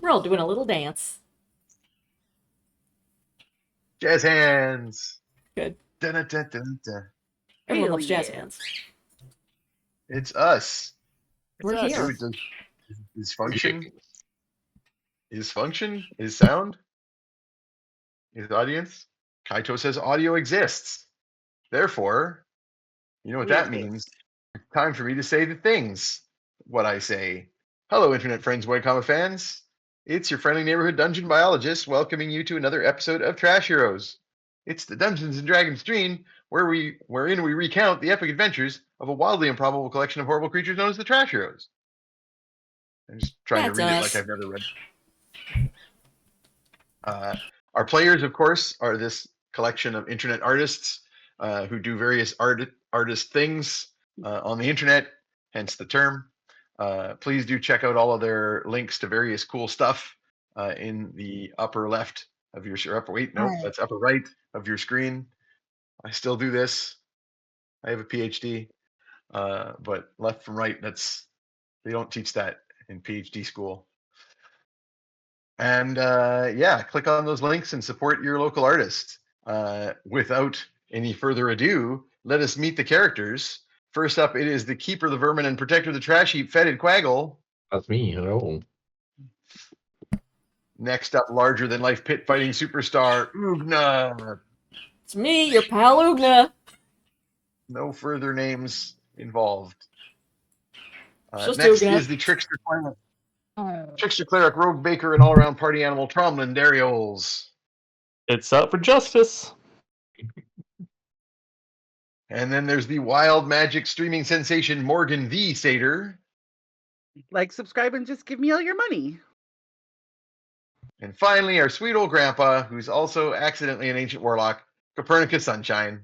We're all doing a little dance. Jazz hands. Good. Dun, dun, dun, dun, dun. Everyone Hell loves jazz yeah. hands. It's us. We're us. here. Dude, is function? Is function? Is sound? Is audience? Kaito says audio exists. Therefore, you know what We that exist. means. It's time for me to say the things. What I say. Hello, internet friends, webcomic fans. It's your friendly neighborhood dungeon biologist welcoming you to another episode of Trash Heroes. It's the Dungeons and Dragons stream wherein we recount the epic adventures of a wildly improbable collection of horrible creatures known as the Trash Heroes. I'm just trying to That's read it us. like I've never read. Our players, of course, are this collection of internet artists who do various artist things on the internet, hence the term. Please do check out all of their links to various cool stuff in the upper left of your that's upper right of your screen. I still do this. I have a PhD, but left from right, they don't teach that in PhD school. And yeah, click on those links and support your local artist. Without any further ado, let us meet the characters. First up, it is the keeper of the vermin and protector of the trash heap, Fetid Quaggle. That's me. Hello. Next up, larger than life pit fighting superstar, Oogna. It's me, your pal Oogna. No further names involved. Just Next Oogna. is the trickster cleric, rogue baker, and all-around party animal, Tromlin Darioles. It's up for justice. And then there's the wild magic streaming sensation, Morgan the Satyr. Like, subscribe, and just give me all your money. And finally, our sweet old grandpa, who's also accidentally an ancient warlock, Copernicus Sunshine.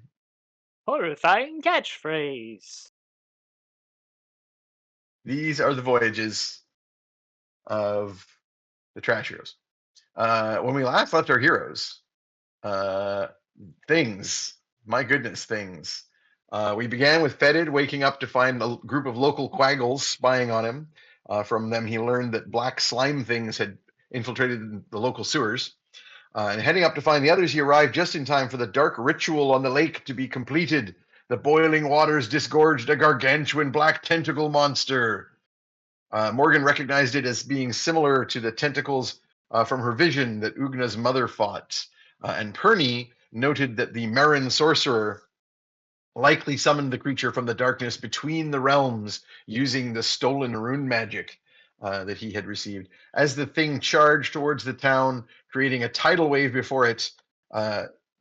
Horrifying catchphrase. These are the voyages of the Trash Heroes. When we last left our heroes, things, my goodness, things. We began with Fetid waking up to find a group of local quaggles spying on him. From them, he learned that black slime things had infiltrated the local sewers. And heading up to find the others, he arrived just in time for the dark ritual on the lake to be completed. The boiling waters disgorged a gargantuan black tentacle monster. Morgan recognized it as being similar to the tentacles from her vision that Oogna's mother fought. And Perny noted that the Marin sorcerer likely summoned the creature from the darkness between the realms using the stolen rune magic that he had received. As the thing charged towards the town, creating a tidal wave before it,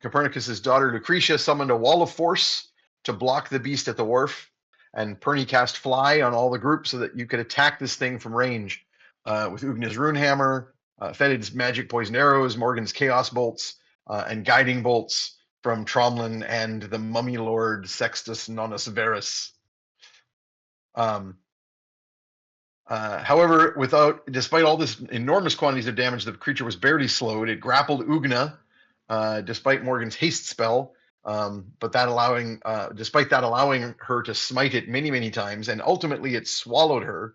Copernicus's daughter Lucretia summoned a wall of force to block the beast at the wharf, and Perny cast Fly on all the group so that you could attack this thing from range with Oogna's rune hammer, Fetid's magic poison arrows, Morgan's chaos bolts, and guiding bolts from Tromlin and the mummy lord Sextus Nonus Verus. However, despite all this enormous quantities of damage, the creature was barely slowed. It grappled Oogna, despite Morgan's haste spell, despite that allowing her to smite it many, many times, and ultimately it swallowed her.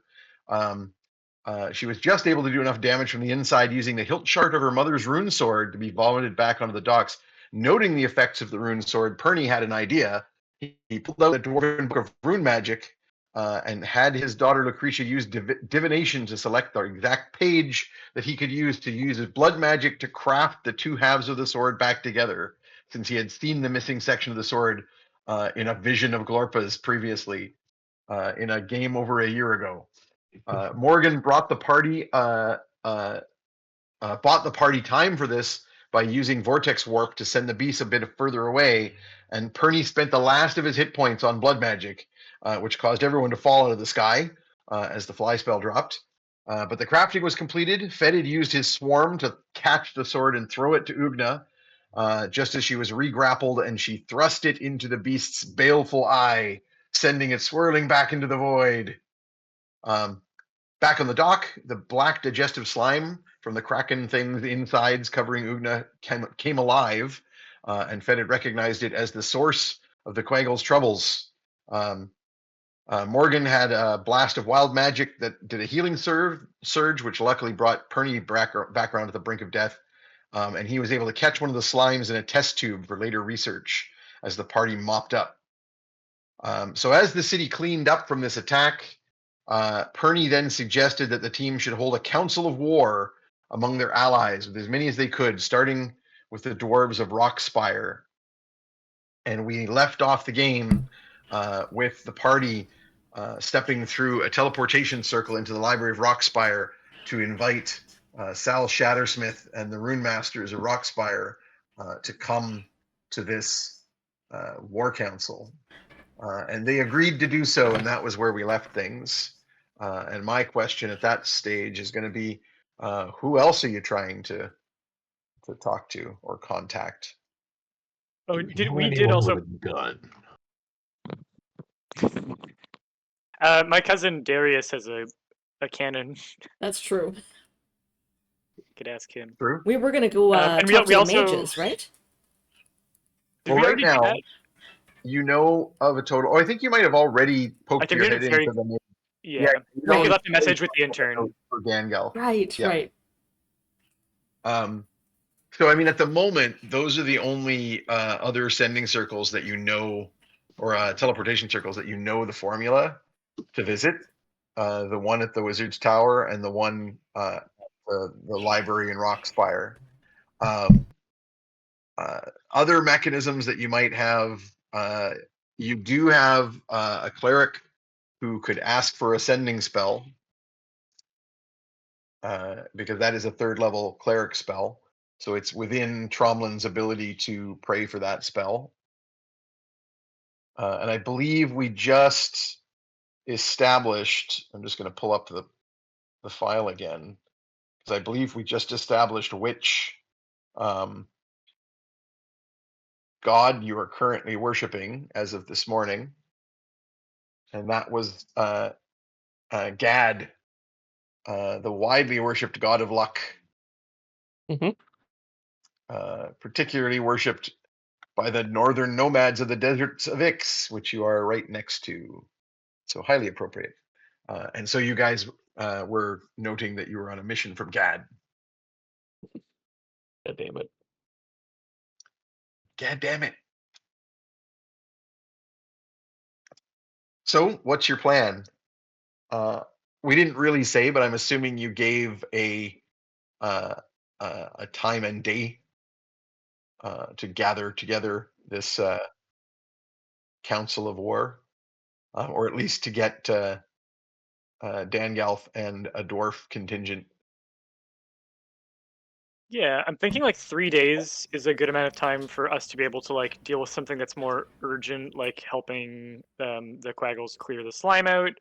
She was just able to do enough damage from the inside using the hilt chart of her mother's rune sword to be vomited back onto the docks. Noting the effects of the rune sword, Perny had an idea. He pulled out the Dwarven Book of Rune Magic and had his daughter Lucretia use divination to select the exact page that he could use to use his blood magic to craft the two halves of the sword back together, since he had seen the missing section of the sword in a vision of Glorpa's previously in a game over a year ago. Morgan bought the party time for this by using Vortex Warp to send the beast a bit further away, and Perny spent the last of his hit points on blood magic, which caused everyone to fall out of the sky as the fly spell dropped. But the crafting was completed. Fetid used his swarm to catch the sword and throw it to Oogna, just as she was re-grappled, and she thrust it into the beast's baleful eye, sending it swirling back into the void. Back on the dock, the black digestive slime from the kraken things insides covering Oogna came alive, and Fetid recognized it as the source of the Quaggle's troubles. Morgan had a blast of wild magic that did a healing surge, which luckily brought Perny back around to the brink of death. And he was able to catch one of the slimes in a test tube for later research as the party mopped up. So as the city cleaned up from this attack, Perny then suggested that the team should hold a council of war among their allies with as many as they could, starting with the dwarves of Rockspire. And we left off the game with the party stepping through a teleportation circle into the Library of Rockspire to invite Sal Shattersmith and the Rune Masters of Rockspire to come to this war council. And they agreed to do so, and that was where we left things. And my question at that stage is going to be, who else are you trying to talk to or contact? Oh, Do you know we did anyone also. with a gun? My cousin Darius has a cannon. That's true. Could ask him. True. We were gonna go And talk to the also- mages, right? Did Well, we right already do now, that? you know of a total. Oh, I think you might have already poked think your we head did very- into them. Yeah. you Right, we know left a message with the intern. for Gangal. Right, Yeah. right. So, I mean, at the moment, those are the only other sending circles that you know, or teleportation circles that you know the formula to visit. The one at the Wizard's Tower and the one the library in Rockspire. Other mechanisms that you might have, you do have a cleric who could ask for a sending spell, because that is a 3rd level cleric spell. So it's within Tromlin's ability to pray for that spell. And I believe we just established, I'm just going to pull up the file again, because I believe we just established which god you are currently worshiping as of this morning. And that was Gad, the widely worshipped god of luck. Mhm. Particularly worshipped by the northern nomads of the deserts of Ix, which you are right next to. So highly appropriate. And so you guys were noting that you were on a mission from Gad. God damn it. God damn it. So what's your plan? We didn't really say, but I'm assuming you gave a time and day to gather together this council of war, or at least to get Dangalf and a dwarf contingent. Yeah, I'm thinking like 3 days is a good amount of time for us to be able to like deal with something that's more urgent, like helping the Quaggles clear the slime out.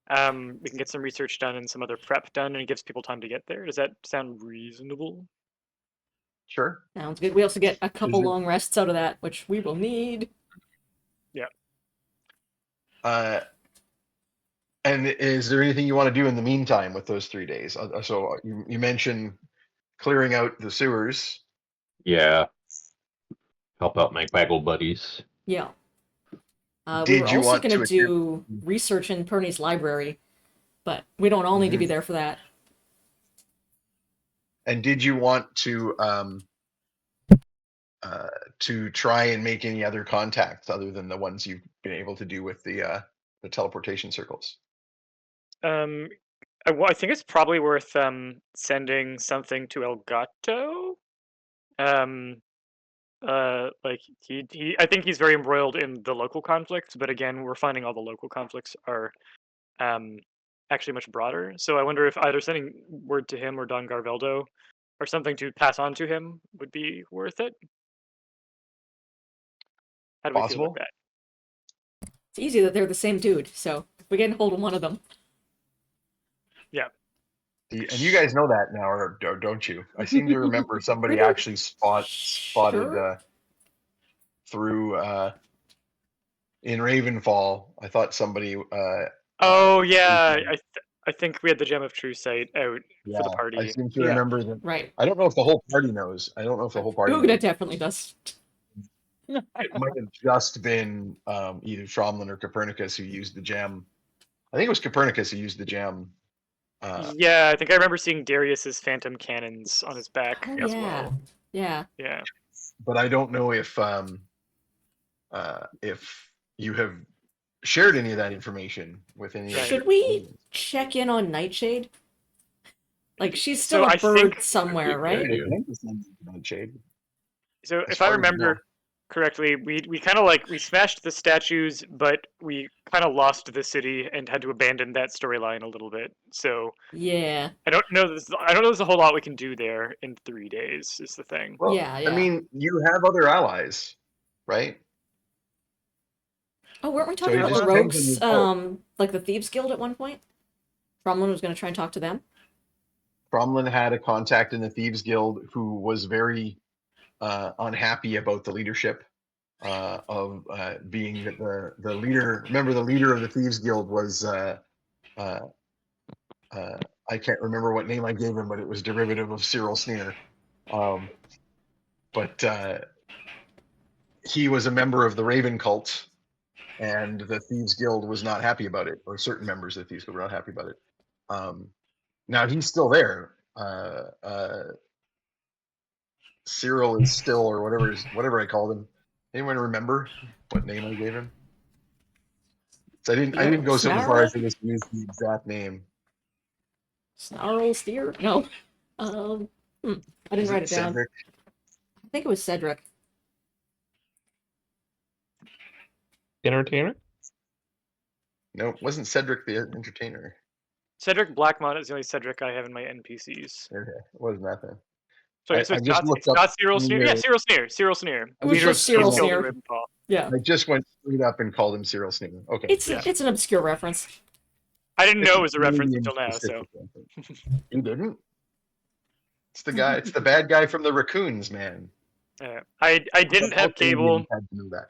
We can get some research done and some other prep done, and it gives people time to get there. Does that sound reasonable? Sure. Sounds good. We also get a couple Is it- long rests out of that, which we will need. And is there anything you want to do in the meantime with those 3 days? So you mentioned clearing out the sewers. Yeah. Help out my Quaggle buddies. Yeah. We Did were you also want going to to do research in Perny's library, but we don't all need to be there for that. And did you want to try and make any other contacts other than the ones you've been able to do with the teleportation circles? I think it's probably worth sending something to Elgato. Like he I think he's very embroiled in the local conflicts, but again, we're finding all the local conflicts are actually much broader. So I wonder if either sending word to him or Don Garveldo or something to pass on to him would be worth it. How do we feel about Possible. that? It's easy that they're the same dude, so if we get hold of one of them. And you guys know that now, or don't you? I seem to remember somebody Pretty actually spotted sure. through in Ravenfall. I thought somebody. Oh yeah, I think we had the Gem of True Sight out for the I party. seem to Yeah. remember that. Right. I don't know if the whole party knows. I don't know if the whole party Oogna knows. definitely does. It might have just been either Tromlin or Copernicus who used the gem. I think it was Copernicus who used the gem. Yeah, I think I remember seeing Darius's phantom cannons on his back Oh, as yeah. well. Yeah. Yeah. but I don't know if you have shared any of that information with any. Right. Should we check in on Nightshade? Like, she's So still a I bird think- somewhere, right? Shade. So As if I far as you know. remember correctly, we kind of like we smashed the statues, but we kind of lost the city and had to abandon that storyline a little bit. So Yeah. I don't know. I don't know. There's a whole lot we can do there in 3 days. Is the thing. Well, Yeah, I yeah. mean, you have other allies, right? Oh, weren't we So talking it about just the depends on rogues, your goal. like the Thieves Guild at one point? Cromlin was going to try and talk to them. Cromlin had a contact in the Thieves Guild who was very unhappy about the leadership of being the leader. Remember, the leader of the Thieves Guild was I can't remember what name I gave him, but it was derivative of Cyril Sneer. But he was a member of the Raven cult, and the Thieves Guild was not happy about it, or certain members of the Thieves Guild were not happy about it. Now he's still there. Cyril is still, or whatever I called him. Anyone remember what name I gave him? So I didn't go so far as to just use the exact name. Snarl Steer? No. I didn't write it down. Cedric? I think it was Cedric. Entertainer? No, it wasn't Cedric the Entertainer. Cedric Blackmon is the only Cedric I have in my NPCs. Okay, it wasn't that then. So, I so it's, just not, looked it's up not Cyril Sneer. Yeah, your- Cyril Sneer. Cyril Sneer. It was just Cyril Sneer. Yeah. I just went straight up and called him Cyril Sneer. Okay. It's an obscure reference. I didn't know it was It's a reference Canadian until now. So specific reference. You didn't? It's the guy. It's the bad guy from the Raccoons, man. I didn't have All Canadians cable. had to know that.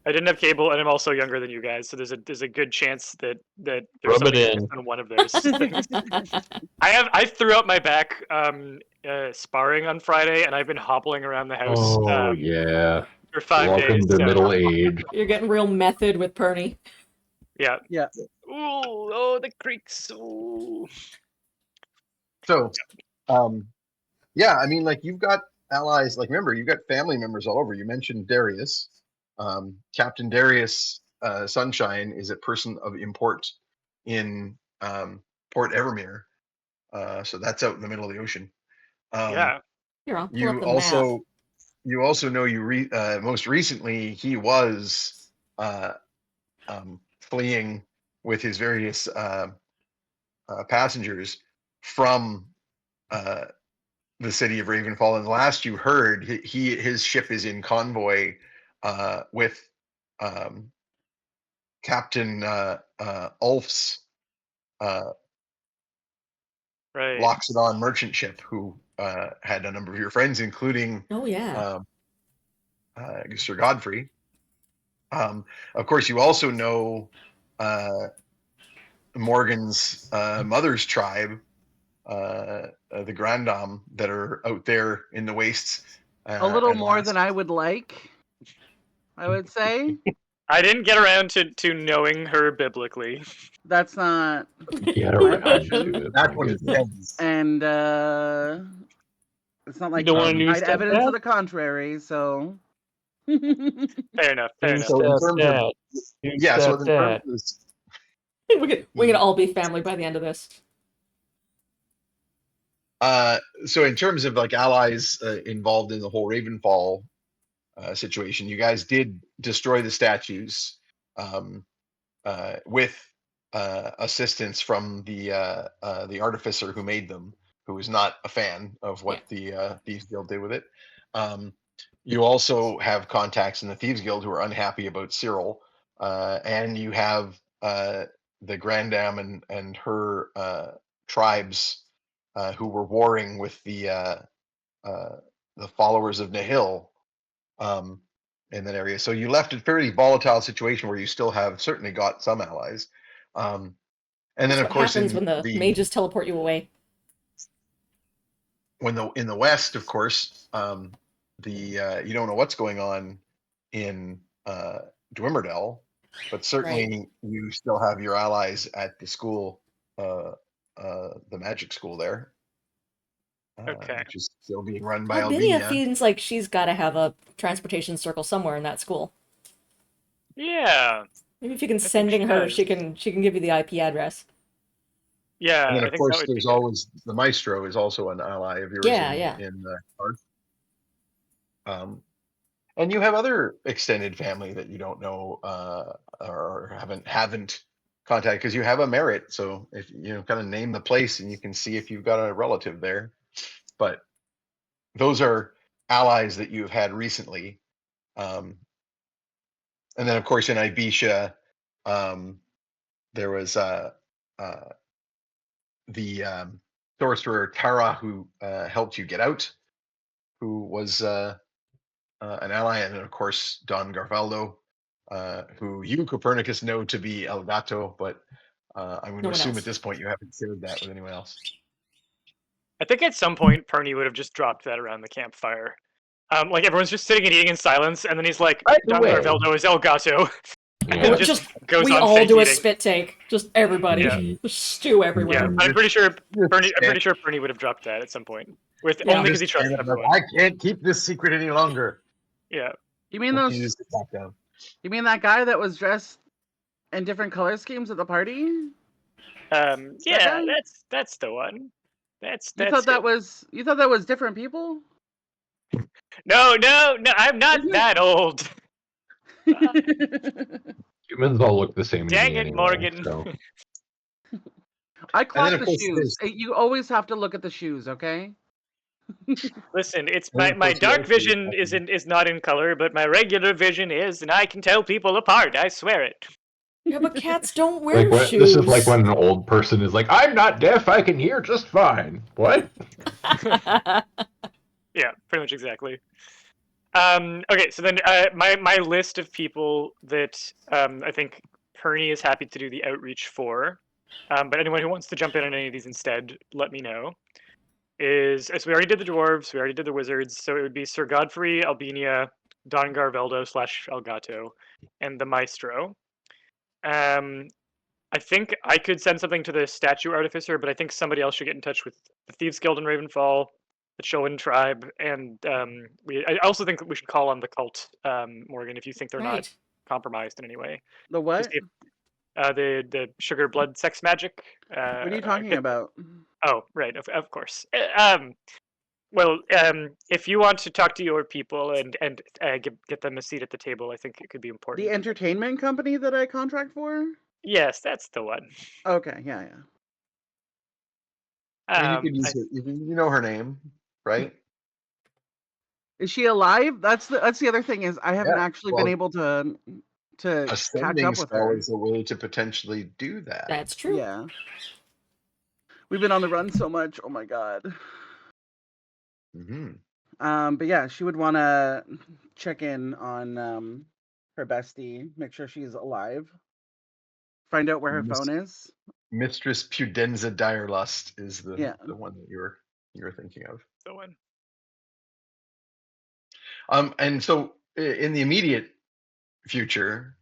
I didn't have cable, and I'm also younger than you guys, so there's a good chance that there's Rub it something in. on one of those things. I threw out my back sparring on Friday, and I've been hobbling around the house Oh yeah. for 5 Welcome days. to So, middle age. You're getting real method with Perny. yeah. Yeah. Ooh, oh, the creaks. Ooh. So, yeah, I mean, like, you've got allies. Like, remember, you've got family members all over. You mentioned Darius. Captain Darius Sunshine is a person of import in Port Evermere. So that's out in the middle of the ocean. Yeah. Here, I'll pull You up the map. also know most recently he was fleeing with his various passengers from the city of Ravenfall. And last you heard, his ship is in convoy with Captain Ulf's Right. Loxodon merchant ship, who had a number of your friends, including Oh, yeah. Sir Godfrey. Of course, you also know Morgan's mother's tribe, the Grandam, that are out there in the wastes. A little more than I would like, I would say. I didn't get around to knowing her biblically. That's not. Get around to it. That's what it says. And it's not like don't want a new I'd evidence stepdad? to the contrary, so. Fair enough. Fair enough. So in terms of, Stepdad. yeah, so in terms of we could all be family by the end of this. so in terms of like allies involved in the whole Ravenfall situation, you guys did destroy the statues with assistance from the artificer who made them, who was not a fan of what the Thieves Guild did with it. You also have contacts in the Thieves Guild who are unhappy about Cyril, and you have the Grandam and her tribes who were warring with the followers of Nihil in that area. So you left a fairly volatile situation where you still have certainly got some allies. And then, That's of what course, happens in when the mages teleport you away. in the West, of course, you don't know what's going on in Dwimmerdell, but certainly you still have your allies at the school the magic school there. Okay. Which is still being run by Albinia Albinia. feels like she's got to have a transportation circle somewhere in that school. Yeah. Maybe if you can think sending she her, does. she can give you the IP address. Yeah. And then, I of think that course, would be there's good. always the Maestro is also an ally of yours Yeah, in, yeah. in Arth. And you have other extended family that you don't know or haven't contacted because you have a merit. So if you kind of name the place and you can see if you've got a relative there. But those are allies that you've had recently. And then, of course, in Ibiza, there was the sorcerer Tara who helped you get out, who was an ally, and then, of course, Don Garvaldo, who you, Copernicus, know to be El Gato, but I'm going No to one assume else. at this point you haven't shared that with anyone else. I think at some point Perny would have just dropped that around the campfire. Like everyone's just sitting and eating in silence, and then he's like, By the Don way- Garveldo is El Gato. Yeah. And Or just just goes we on all fake do a eating. spit take. Just everybody. Yeah. Just stew everywhere. Yeah, Yeah. but I'm pretty sure Just Perny would have dropped that at some point. With Yeah. only because he just trusts stand up and be everyone. like, I can't keep this secret any longer. Yeah. You mean And those? you just sit back down. You mean that guy that was dressed in different color schemes at the party? Yeah, guy? that's the one. That's You thought that it. was different people? No, I'm not Isn't it- that old. Humans all look the same to Dang me it, anyway, Morgan. so. I And then, clock of the course, shoes. You always have to look at the shoes, okay? Listen, it's And then, my of course, you dark also vision have is not in color, but my regular vision is, and I can tell people apart. I swear it. Yeah, but cats don't wear Like shoes. this is like when an old person is like, "I'm not deaf. I can hear just fine." What? Yeah, pretty much exactly. Okay, so then my list of people that I think Perny is happy to do the outreach for, but anyone who wants to jump in on any of these instead, let me know. So we already did the dwarves, we already did the wizards, so it would be Sir Godfrey, Albinia, Don Garveldo / Elgato, and the Maestro. I think I could send something to the statue artificer, but I think somebody else should get in touch with the Thieves Guild in Ravenfall, the Chowan tribe, and I also think that we should call on the cult, Morgan, if you think they're not Right. compromised in any way. The To what? see if, the sugar blood sex magic. What are you talking about? Oh, right, of course. Well, if you want to talk to your people and get them a seat at the table, I think it could be important. The entertainment company that I contract for? Yes, that's the one. Okay, yeah. And you could use it. You know her name, right? Is she alive? That's the other thing is I haven't Yeah, actually well, been able to catch Ascending up with spell her. is a way to potentially do that. That's true. Yeah. We've been on the run so much. Oh my god. Mm-hmm. But yeah, she would want to check in on her bestie, make sure she's alive, find out where her phone is. Mistress Pudenza Direlust is the one that you were thinking of. The one. And so in the immediate future,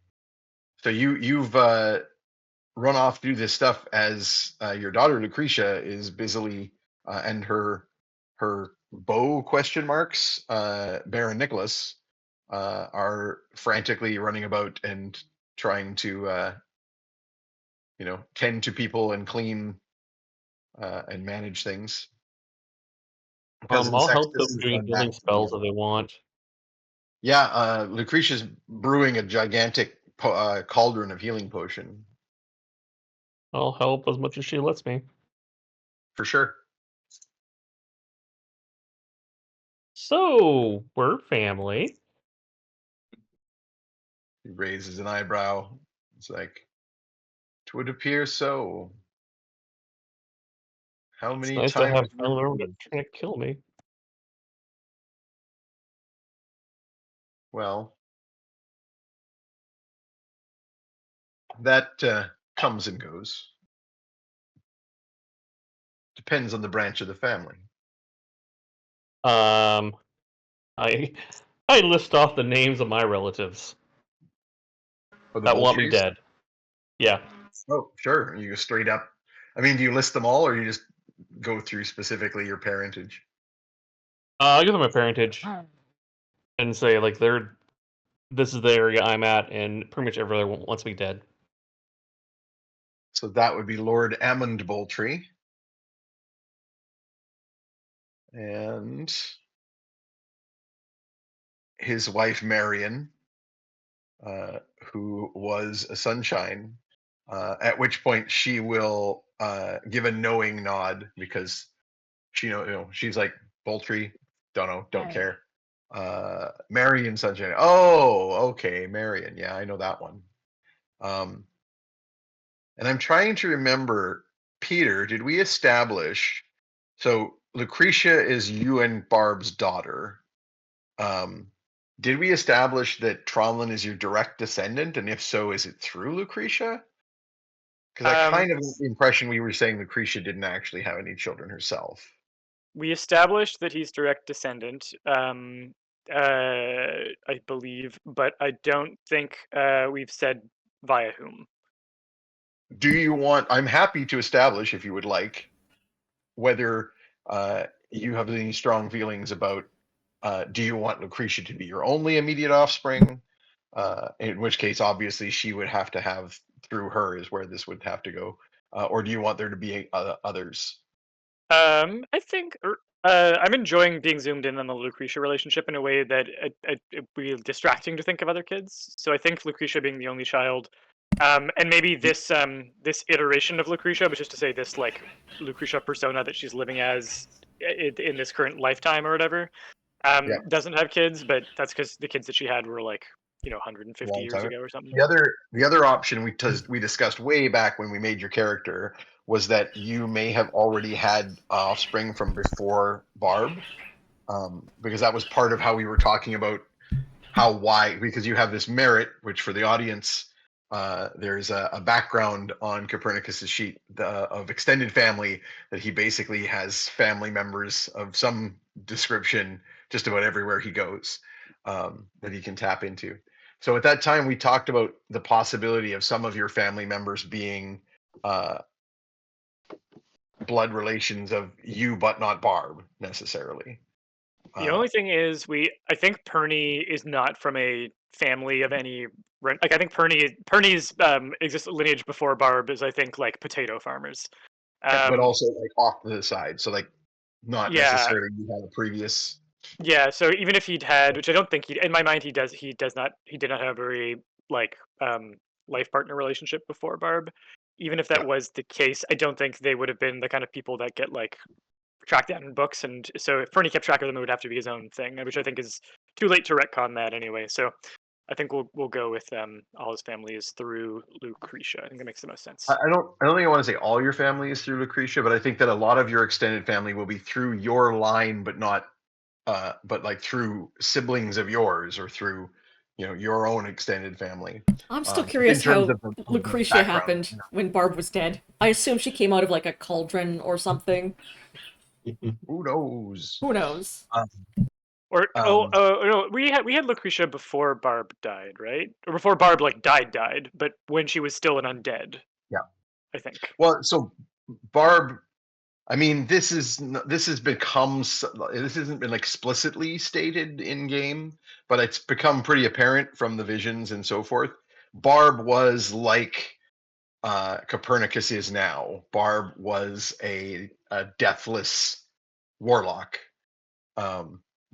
so you've run off to do this stuff as your daughter Lucretia is busily and her beau question marks Baron Nicholas are frantically running about and trying to tend to people and clean and manage things. I'll help them doing healing spells if they want. Yeah, Lucretia's brewing a gigantic cauldron of healing potion. I'll help as much as she lets me. For sure. So we're family. He raises an eyebrow. It's like, it would appear so. How It's many nice times? to have family members trying to kill me. Well, that comes and goes. Depends on the branch of the family. I list off the names of my relatives Or the that want me Bolsheviks? dead. Yeah. Oh, sure. You go straight up I mean, do you list them all, or you just go through specifically your parentage? I'll give them my parentage and say like this is the area I'm at, and pretty much every other one wants me dead. So that would be Lord Ammond Boltree. And his wife Marion, who was a sunshine, at which point she will give a knowing nod because she's like Boltree, don't care. Marion Sunshine. Oh, okay, Marion. Yeah, I know that one. And I'm trying to remember, Peter, did we establish? So Lucretia is you and Barb's daughter. Did we establish that Tromlin is your direct descendant? And if so, is it through Lucretia? Because I kind of got the impression we were saying Lucretia didn't actually have any children herself. We established that he's direct descendant, I believe, but I don't think we've said via whom. Do you want? I'm happy to establish, if you would like, whether you have any strong feelings about. Do you want Lucretia to be your only immediate offspring? In which case, obviously, she would have to have through her is where this would have to go. Or do you want there to be others? I think I'm enjoying being zoomed in on the Lucretia relationship in a way that it'd be distracting to think of other kids. So I think Lucretia being the only child, and maybe this iteration of Lucretia, which is to say this like Lucretia persona that she's living as in this current lifetime or whatever, doesn't have kids, but that's because the kids that she had were like 150 years ago or something. The other option we discussed way back when we made your character was that you may have already had offspring from before Barb, because that was part of how we were talking about because you have this merit, which for the audience, there's a background on Copernicus's sheet of extended family that he basically has family members of some description just about everywhere he goes, that he can tap into. So at that time, we talked about the possibility of some of your family members being blood relations of you, but not Barb necessarily. The only thing is, I think Perny is not from a family of any. Like I think Perny's lineage before Barb is I think like potato farmers. But also like off to the side, so like not necessarily you have a previous. Yeah, so even if he'd had, which I don't think in my mind he did not have a very like life partner relationship before Barb. Even if that was the case, I don't think they would have been the kind of people that get like tracked down in books, and so if Fernie kept track of them, it would have to be his own thing, which I think is too late to retcon that anyway. So I think we'll go with all his family is through Lucretia. I think that makes the most sense. I don't think I want to say all your family is through Lucretia, but I think that a lot of your extended family will be through your line, but not but like through siblings of yours or through your own extended family. I'm still curious how Lucretia happened when Barb was dead. I assume she came out of like a cauldron or something. Who knows? Who knows? No, we had Lucretia before Barb died, right? Or before Barb like died, but when she was still an undead. Yeah, I think. Well, so Barb. I mean, this hasn't been explicitly stated in game, but it's become pretty apparent from the visions and so forth. Barb was like Copernicus is now. Barb was a deathless warlock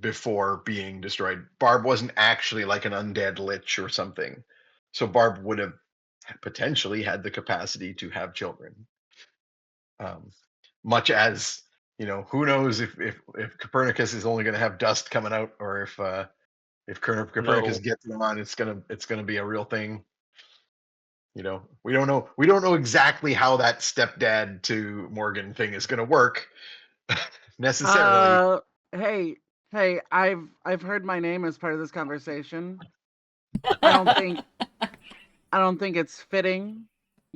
before being destroyed. Barb wasn't actually like an undead lich or something. So Barb would have potentially had the capacity to have children. Much as who knows if Copernicus is only going to have dust coming out, or if Copernicus gets them on, it's gonna be a real thing. We don't know exactly how that stepdad to Morgan thing is going to work necessarily. Hey, I've heard my name as part of this conversation. I don't think it's fitting.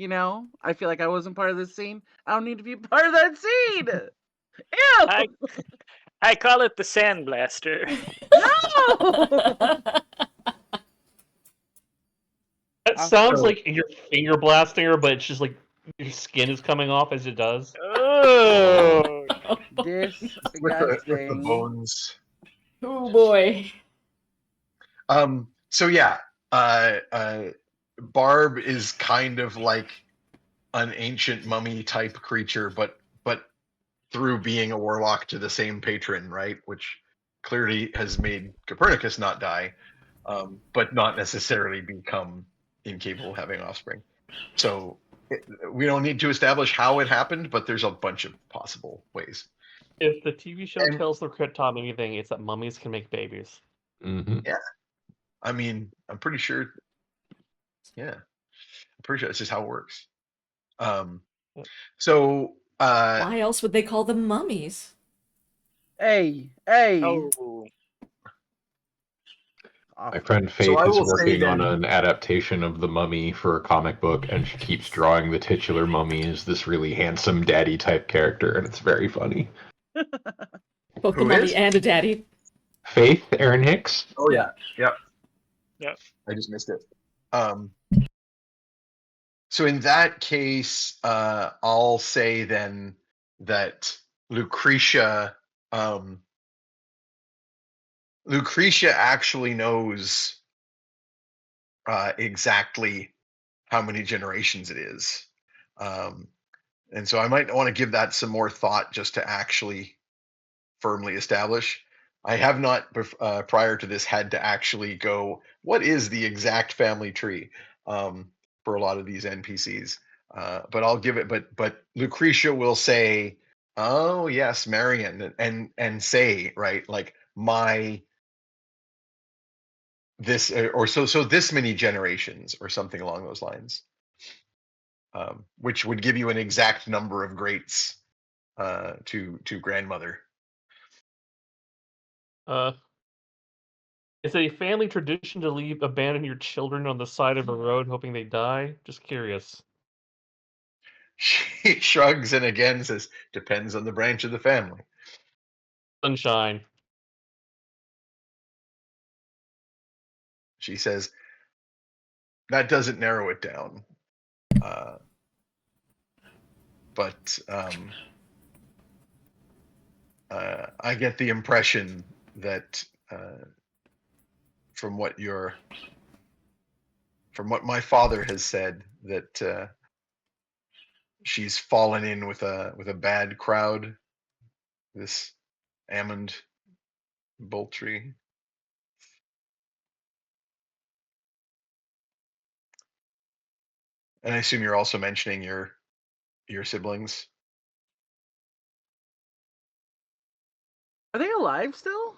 I feel like I wasn't part of this scene. I don't need to be part of that scene. Ew! I call it the sandblaster. No! That sounds like you're finger blasting her, but it's just like Your skin is coming off as it does. Oh, with the Disgusting. bones. Oh boy. So yeah, Barb is kind of like an ancient mummy type creature, but through being a warlock to the same patron, right? Which clearly has made Copernicus not die, but not necessarily become incapable of having offspring. So we don't need to establish how it happened, but there's a bunch of possible ways. If the TV show And- tells the Crypt Tom anything, it's that mummies can make babies. Mm-hmm. I mean, I'm pretty sure. Yeah, I'm pretty sure that's just how it works. So Why else would they call them mummies? Hey. oh. My friend So Faith I is will say working on then- an adaptation of The Mummy for a comic book, and she keeps drawing the titular mummy as this really handsome daddy type character, and it's very funny. Both Who the mummy is? and a daddy. Faith, Aaron Hicks. Oh yeah, yep. Yep. I just missed it. So in that case, I'll say then that Lucretia actually knows exactly how many generations it is. And so I might want to give that some more thought just to actually firmly establish. I have not, prior to this, had to actually go, what is the exact family tree for a lot of these NPCs? But I'll give it, but Lucretia will say, oh yes, Marion, and say, right, like this, or so this many generations or something along those lines, which would give you an exact number of greats to grandmother. It's a family tradition to abandon your children on the side of a road hoping they die. Just curious. She shrugs and again says, depends on the branch of the family. Sunshine. She says, that doesn't narrow it down. But I get the impression that from what my father has said, that she's fallen in with a bad crowd, this Ammond Boltree. And I assume you're also mentioning your siblings. Are they alive still?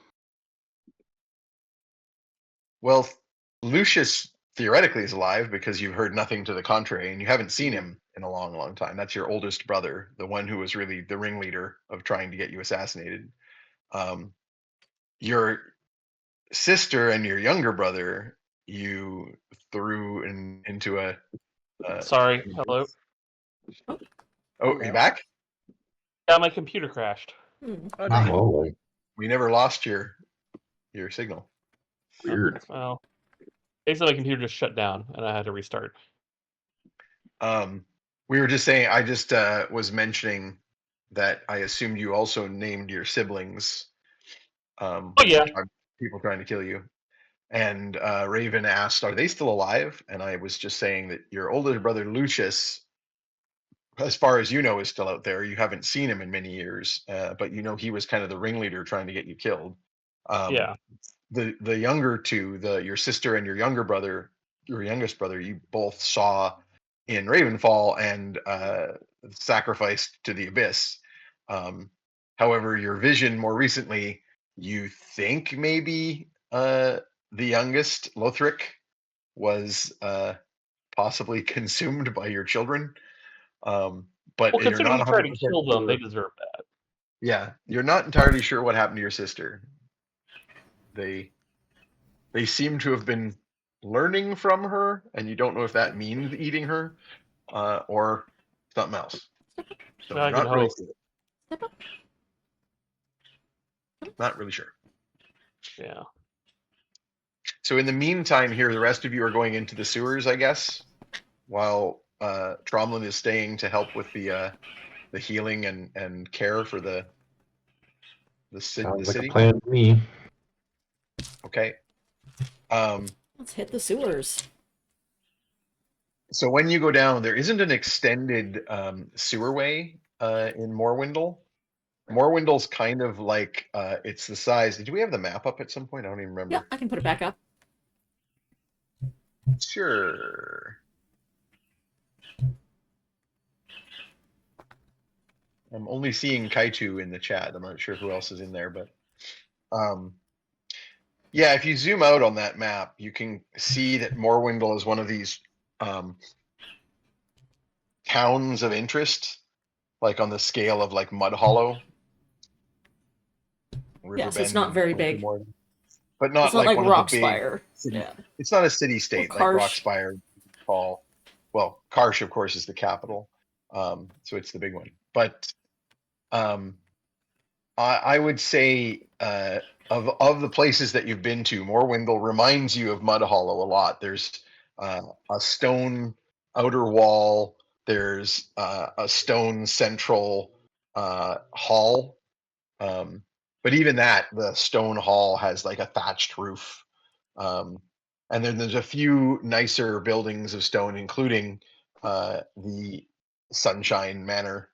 Well, Lucius theoretically is alive because you've heard nothing to the contrary, and you haven't seen him in a long, long time. That's your oldest brother, the one who was really the ringleader of trying to get you assassinated. Your sister and your younger brother, you threw into a. Sorry. Hello. Oh, you back? Yeah, my computer crashed. Oh, dang. Oh, We never lost your signal. weird. Well, basically my computer just shut down and I had to restart. We were just saying. I just was mentioning that I assumed you also named your siblings. Oh yeah. People trying to kill you. And Raven asked, are they still alive? And I was just saying that your older brother Lucius, as far as you know, is still out there. You haven't seen him in many years, but you know he was kind of the ringleader trying to get you killed. Yeah. The younger two, your sister and your youngest brother, you both saw in Ravenfall and sacrificed to the abyss. However, your vision more recently, you think maybe the youngest, Lothric, was possibly consumed by your children. But Well, you're considering not you tried to 100% kill them, sure. they deserve that. Yeah, you're not entirely sure what happened to your sister. They seem to have been learning from her, and you don't know if that means eating her or something else. So I you're can not really hope. sure. Not really sure. Yeah. So in the meantime here, the rest of you are going into the sewers, I guess, while Tromlin is staying to help with the healing and care for the Sounds like city. a plan to me. Okay. Let's hit the sewers. So when you go down, there isn't an extended sewerway in Morwindle. Morwindle's kind of like it's the size. Did we have the map up at some point? I don't even remember. Yeah, I can put it back up. Sure. I'm only seeing Kaitu in the chat. I'm not sure who else is in there, but yeah, if you zoom out on that map, you can see that Morwindle is one of these towns of interest, like on the scale of like Mud Hollow. Yeah, so it's Riverbend not and very Winter big. Moor, but not It's not like one of the big Rockspire. city. Yeah. It's not a city state like Karsh. Rockspire, Fall. Well, Karsh, of course, is the capital, so it's the big one. But I would say of the places that you've been to, Morwindle reminds you of Mud Hollow a lot. There's a stone outer wall. There's a stone central hall. But even that, the stone hall has like a thatched roof. And then there's a few nicer buildings of stone, including the Sunshine Manor.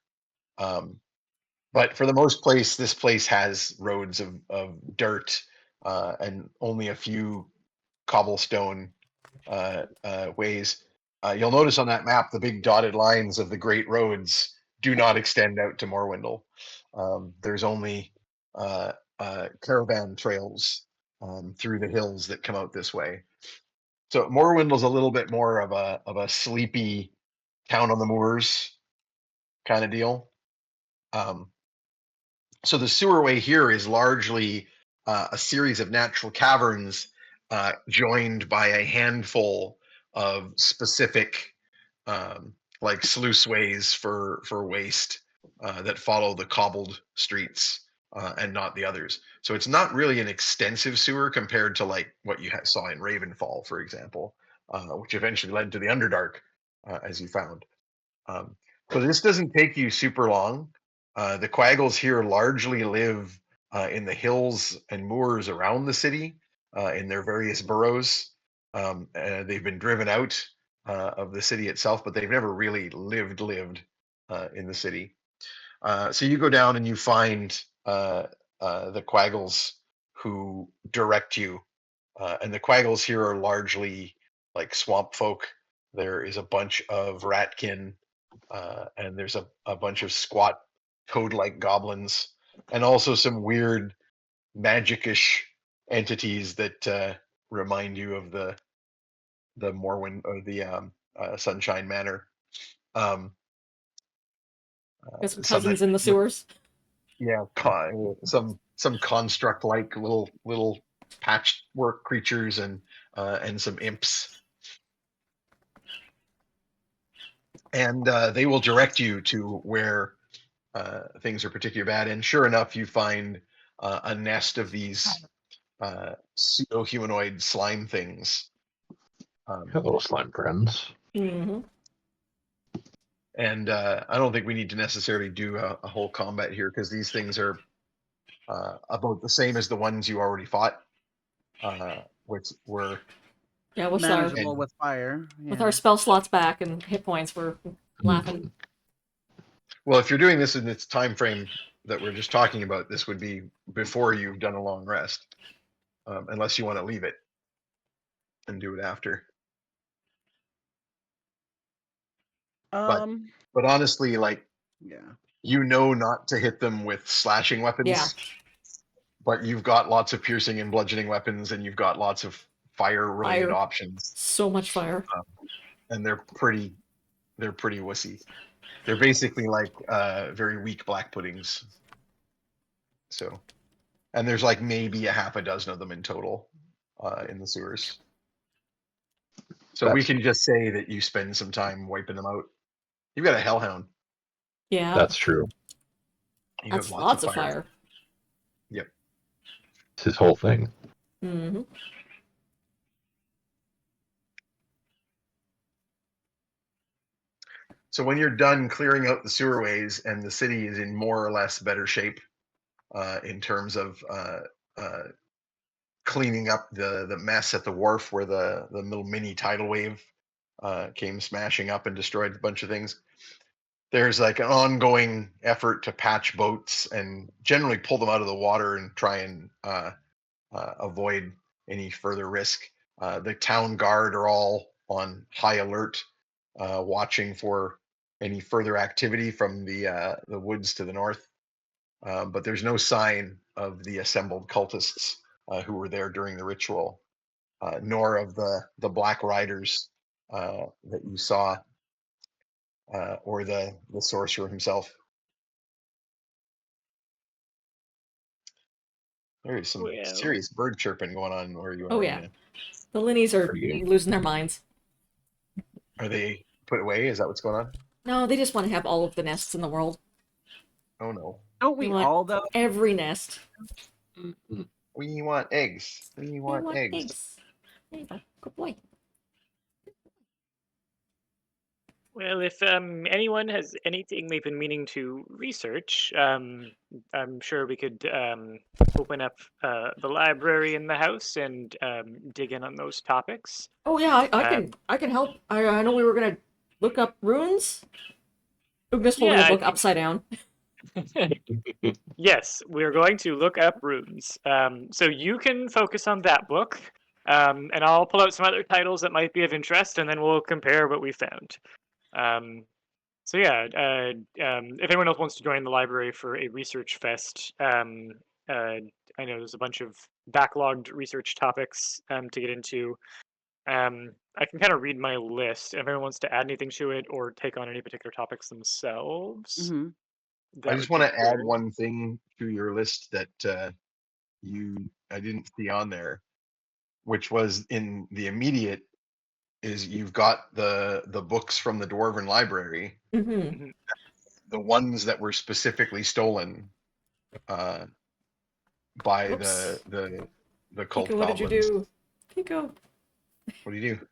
But for the most place, this place has roads of dirt and only a few cobblestone ways. You'll notice on that map the big dotted lines of the great roads do not extend out to Morwindle. There's only caravan trails through the hills that come out this way. So Morwindle's a little bit more of a sleepy town on the moors kind of deal. So the sewerway here is largely a series of natural caverns joined by a handful of specific like sluiceways for waste that follow the cobbled streets and not the others. So it's not really an extensive sewer compared to like what you saw in Ravenfall, for example, which eventually led to the Underdark, as you found. So this doesn't take you super long. The Quaggles here largely live in the hills and moors around the city in their various burrows. They've been driven out of the city itself, but they've never really lived in the city. So you go down and you find the Quaggles who direct you. And the Quaggles here are largely like swamp folk. There is a bunch of ratkin, and there's a bunch of squat toad-like goblins, and also some weird magicish entities that remind you of the Morwind or the Sunshine Manor. Got some Some cousins that, in the sewers. yeah, some construct-like little patchwork creatures and some imps. And they will direct you to where things are particularly bad. And sure enough, you find a nest of these pseudo-humanoid slime things. Hello, slime friends. Mm-hmm. And I don't think we need to necessarily do a whole combat here because these things are about the same as the ones you already fought, which were Yeah, with manageable with fire. with Yeah. our spell slots back and hit points, we're laughing. well, if you're doing this in this time frame that we're just talking about, this would be before you've done a long rest, unless you want to leave it and do it after. But honestly, like, yeah. you know not to hit them with slashing weapons. Yeah. But you've got lots of piercing and bludgeoning weapons, and you've got lots of fire-related options. So much fire. And they're pretty wussy. They're basically like very weak black puddings. So, and there's like maybe a half a dozen of them in total in the sewers. So we can just say that you spend some time wiping them out. You've got a hellhound. Yeah. That's true. You That's have lots of fire. Yep. It's his whole thing. Mm-hmm. So when you're done clearing out the sewerways and the city is in more or less better shape in terms of cleaning up the mess at the wharf where the little mini tidal wave came smashing up and destroyed a bunch of things, there's like an ongoing effort to patch boats and generally pull them out of the water and try and avoid any further risk. The town guard are all on high alert, watching for any further activity from the woods to the north. But there's no sign of the assembled cultists who were there during the ritual, nor of the Black Riders that you saw, or the sorcerer himself. There is some Well, serious bird chirping going on where you are. Oh, yeah. Oogna. The Linnies are Pretty good. losing their minds. Are they put away? Is that what's going on? No, they just want to have all of the nests in the world. Oh no. Don't They we want all though? every nest. We want eggs. We They want want eggs. eggs. There you go. Good boy. Well, if anyone has anything they've been meaning to research, I'm sure we could open up the library in the house and dig in on those topics. Oh yeah, I can help. I know we were gonna look up runes. Oogna's holding Yeah, a I book think- upside down. Yes, we're going to look up runes. So you can focus on that book, and I'll pull out some other titles that might be of interest, and then we'll compare what we found. So yeah, if anyone else wants to join the library for a research fest, I know there's a bunch of backlogged research topics to get into. I can kind of read my list. If anyone wants to add anything to it or take on any particular topics themselves, Hmm. I that just would want be to add great. one thing to your list that I didn't see on there, which was in the immediate. Is you've got the books from the Dwarven Library, Mm-hmm. the ones that were specifically stolen by Oops. the cult Kiko, what did you goblins. do? Kiko. What do you do?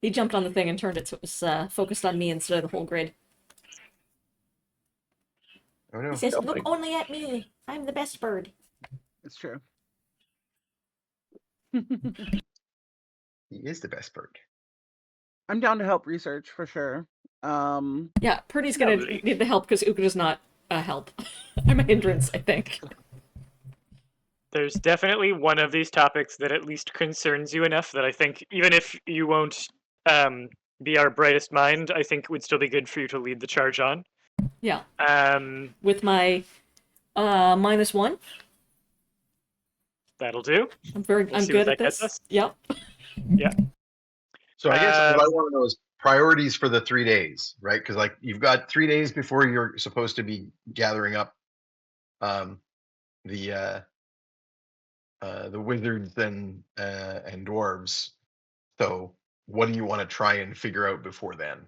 He jumped on the thing and turned it so it was focused on me instead of the whole grid. Oh no. He says, Jumping. "Look only at me. I'm the best bird." It's true. He is the best bird. I'm down to help research for sure. Yeah, Purdy's gonna Lovely. need the help because Oogna's not a help. I'm a hindrance, I think. There's definitely one of these topics that at least concerns you enough that I think, even if you won't be our brightest mind, I think it would still be good for you to lead the charge on. Yeah, Um, with my -1, that'll do. I'm We'll see what good at that gets this. us. Yep. So I guess what I Um, want to know is priorities for the 3 days, right? Because like you've got 3 days before you're supposed to be gathering up um, the wizards and dwarves. So what do you want to try and figure out before then?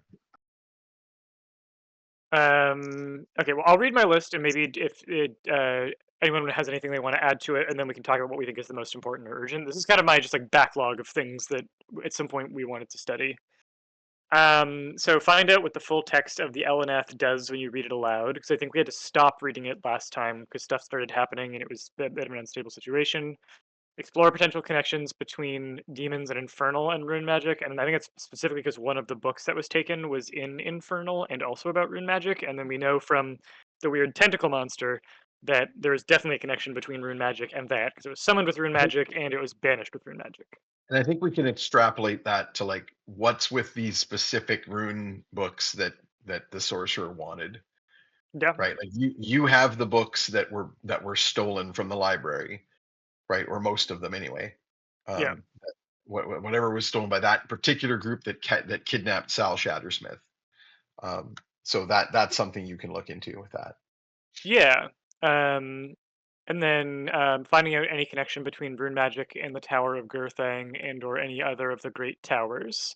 Okay, well, I'll read my list, and maybe if anyone has anything they want to add to it, and then we can talk about what we think is the most important or urgent. This is kind of my just like backlog of things that at some point we wanted to study. So find out what the full text of the LNF does when you read it aloud, because I think we had to stop reading it last time because stuff started happening and it was a bit of an unstable situation. Explore potential connections between demons and infernal and rune magic, and I think it's specifically because one of the books that was taken was in infernal and also about rune magic, and then we know from the weird tentacle monster that there is definitely a connection between rune magic and that because it was summoned with rune magic and it was banished with rune magic. And I think we can extrapolate that to like what's with these specific rune books that the sorcerer wanted, Yeah. right? Like you have the books that were stolen from the library, right? Or most of them anyway. Yeah. Whatever was stolen by that particular group that kidnapped Sal Shattersmith. So that's something you can look into with that. Yeah. And then finding out any connection between rune magic and the Tower of Gurthang and or any other of the great towers.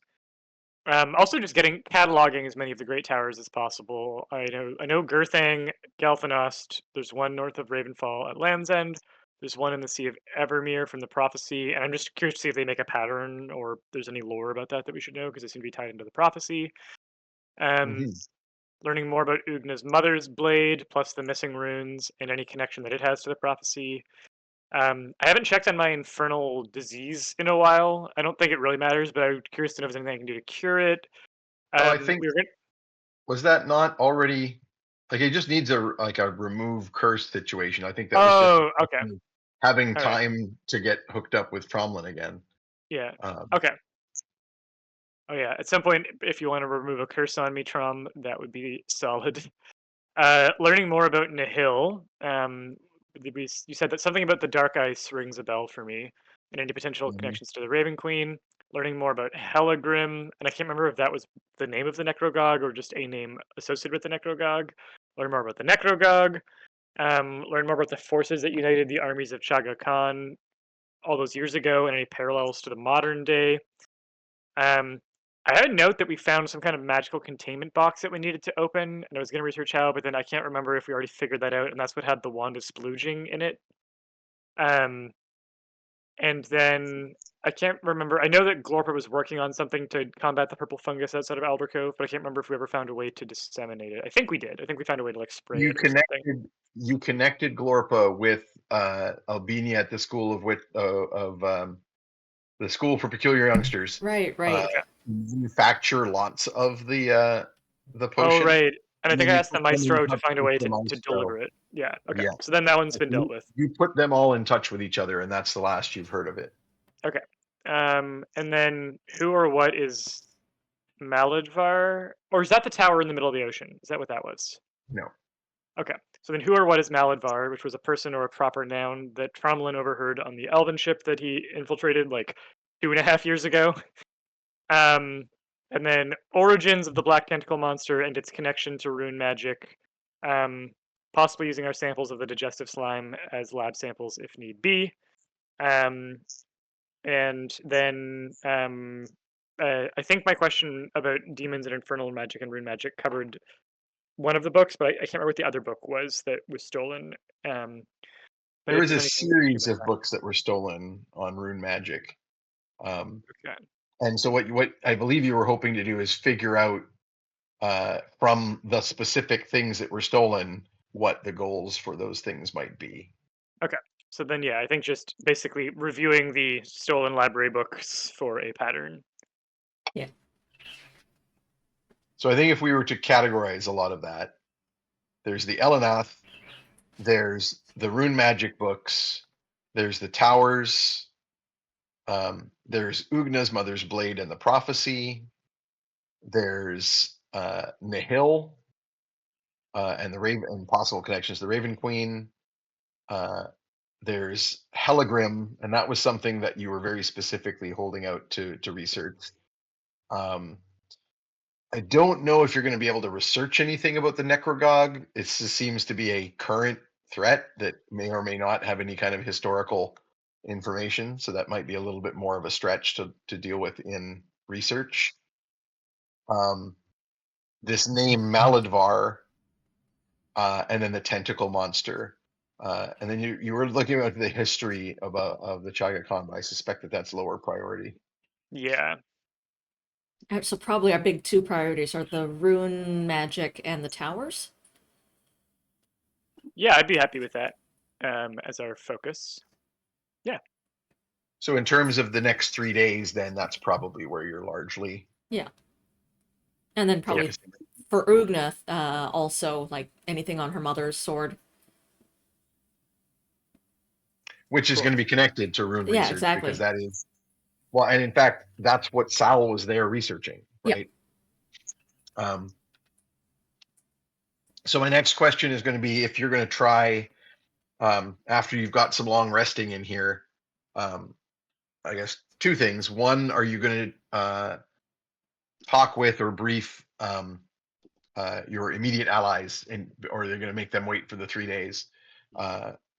Also just cataloging as many of the great towers as possible. I know Gurthang, Galfanost, there's one north of Ravenfall at Land's End. There's one in the Sea of Evermere from the Prophecy, and I'm just curious to see if they make a pattern or there's any lore about that we should know because they seem to be tied into the Prophecy. Mhm. learning more about Oogna's mother's blade, plus the missing runes and any connection that it has to the prophecy. I haven't checked on my infernal disease in a while. I don't think it really matters, but I'm curious to know if there's anything I can do to cure it. Well, I think we were gonna, was that not already like it just needs a remove curse situation. I think that was just oh, okay, having all right, time to get hooked up with Tromlin again. yeah, Um, okay. Oh yeah, at some point, if you want to remove a curse on me, Trom, that would be solid. Learning more about Nihil. You said that something about the dark ice rings a bell for me, and any potential mhm. connections to the Raven Queen. Learning more about Helagrim, and I can't remember if that was the name of the Necrogog or just a name associated with the Necrogog. Learn more about the Necrogog. Learn more about the forces that united the armies of Chaga Khan all those years ago, and any parallels to the modern day. Um, I had a note that we found some kind of magical containment box that we needed to open, and I was going to research how, but then I can't remember if we already figured that out, and that's what had the wand of splooging in it. Um, and then I can't remember. I know that Glorpa was working on something to combat the purple fungus outside of Albercove, but I can't remember if we ever found a way to disseminate it. I think we did. I think we found a way to like spray You it or something. connected Glorpa with Albini at the school of the School for Peculiar Youngsters. Right, right. Okay. Manufacture lots of the Oh, potion. right. And I And think then I you asked the put them in Maestro to touch find a with way the to deliver Maestro. it. Yeah, okay. Yeah. So then that one's been dealt with. You put them all in touch with each other, and that's the last you've heard of it. Okay. And then who or what is Maladvar? Or is that the tower in the middle of the ocean? Is that what that was? No. Okay. So then who or what is Maladvar, which was a person or a proper noun that Tromlin overheard on the elven ship that he infiltrated like 2.5 years ago. And then origins of the black tentacle monster and its connection to rune magic. Possibly using our samples of the digestive slime as lab samples if need be. And then I think my question about demons and infernal magic and rune magic covered one of the books, but I can't remember what the other book was that was stolen. But There if was a there's anything to series keep in of books that were stolen on rune magic. mind. Okay. And so what I believe you were hoping to do is figure out from the specific things that were stolen what the goals for those things might be. Okay. So then, yeah, I think just basically reviewing the stolen library books for a pattern. Yeah. So I think if we were to categorize a lot of that, there's the Elenath, there's the rune magic books, there's the towers, there's Oogna's mother's blade and the prophecy, there's Nihil and the Raven and possible connections to the Raven Queen. There's Helagrim, and that was something that you were very specifically holding out to research. I don't know if you're going to be able to research anything about the Necrogog. It just seems to be a current threat that may or may not have any kind of historical information. So that might be a little bit more of a stretch to deal with in research. This name Maladvar, and then the tentacle monster. And then you were looking at the history of the Chaga Khan, but I suspect that that's lower priority. Yeah. So probably our big two priorities are the rune magic and the towers. Yeah, I'd be happy with that as our focus. Yeah. So in terms of the next 3 days, then that's probably where you're largely. Yeah. And then probably focusing. for Oogna, also like anything on her mother's sword. Which is Cool. going to be connected to rune Yeah, research exactly. because that is well, and in fact, that's what Sal was there researching, right? So my next question is going to be if you're going to try after you've got some long resting in here, I guess two things. One, are you going to talk with or brief your immediate allies, or they're going to make them wait for the 3 days?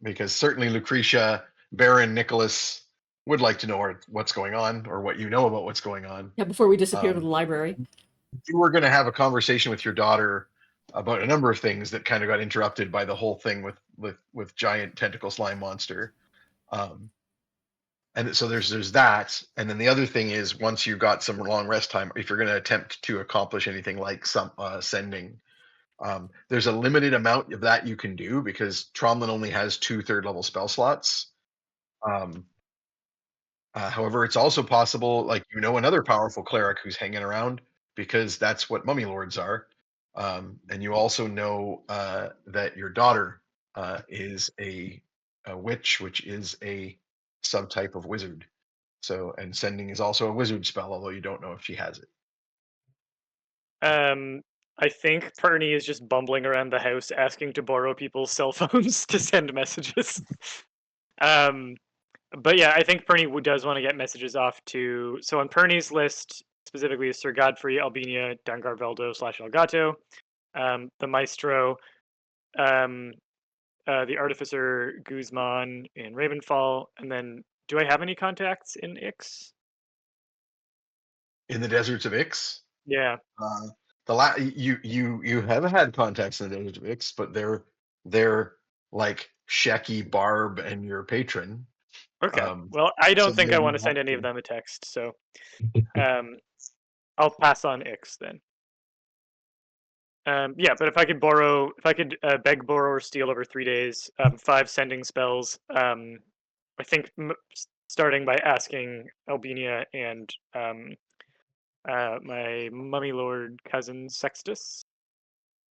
Because certainly Lucretia, Baron, Nicholas would like to know what's going on or what you know about what's going on. Yeah, before we disappear to the library. You were going to have a conversation with your daughter about a number of things that kind of got interrupted by the whole thing with giant tentacle slime monster. And so there's that. And then the other thing is once you've got some long rest time, if you're going to attempt to accomplish anything like some sending, There's a limited amount of that you can do because Tromlin only has 2 third-level spell slots. However, it's also possible, like, another powerful cleric who's hanging around because that's what mummy lords are. And you also know that your daughter is a witch, which is a subtype of wizard. So, and sending is also a wizard spell, although you don't know if she has it. I think Perny is just bumbling around the house asking to borrow people's cell phones to send messages. But yeah, I think Perny does want to get messages off to. So on Perny's list specifically is Sir Godfrey, Albina, Dangarveldo / Elgato, the Maestro, the Artificer, Guzman in Ravenfall, and then do I have any contacts in Ix? In the deserts of Ix? Yeah. You have had contacts in the deserts of Ix, but they're like Shecky, Barb, and your patron. Okay. Well, I don't think I want to send any of them a text, so I'll pass on Ix then. Yeah, but if I could beg, borrow, or steal over 3 days, 5 sending spells. I think starting by asking Albina and my mummy lord cousin Sextus.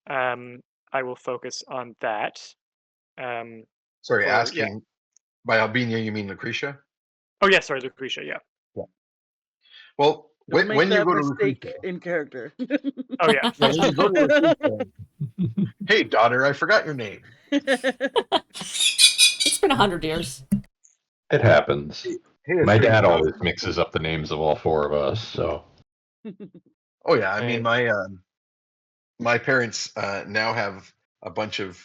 I will focus on that. Sorry, asking by Albina, you mean Lucretia? Oh yeah, sorry, Lucretia. Yeah. Well, Don't when make you that go to mistake Lucretia, in character. Oh yeah. when you go to Lucretia, hey daughter, I forgot your name. It's been 100 years. It happens. Hey, My dad always mixes up the names of all 4 of us, so. Oh yeah, I mean my parents now have a bunch of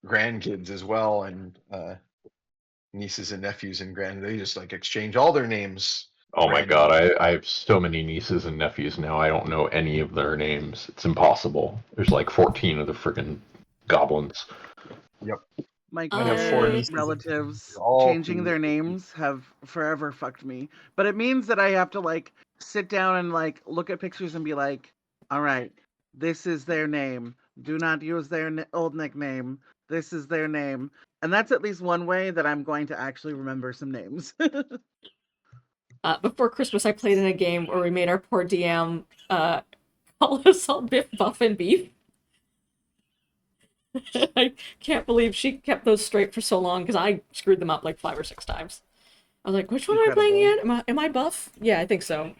grandkids as well, and nieces and nephews and they just like exchange all their names. Oh my god, I have so many nieces and nephews now. I don't know any of their names. It's impossible. There's like 14 of the friggin' goblins. Yep. My have 4 nieces. relatives All changing their names have forever fucked me. But it means that I have to like sit down and like look at pictures and be like, all right, this is their name. Do not use their old nickname. This is their name. And that's at least one way that I'm going to actually remember some names. Before Christmas, I played in a game where we made our poor DM call us all Biff, Buff, and Beef. I can't believe she kept those straight for so long because I screwed them up like 5 or 6 times. I was like, which one am I playing again? Am I Buff? Yeah, I think so.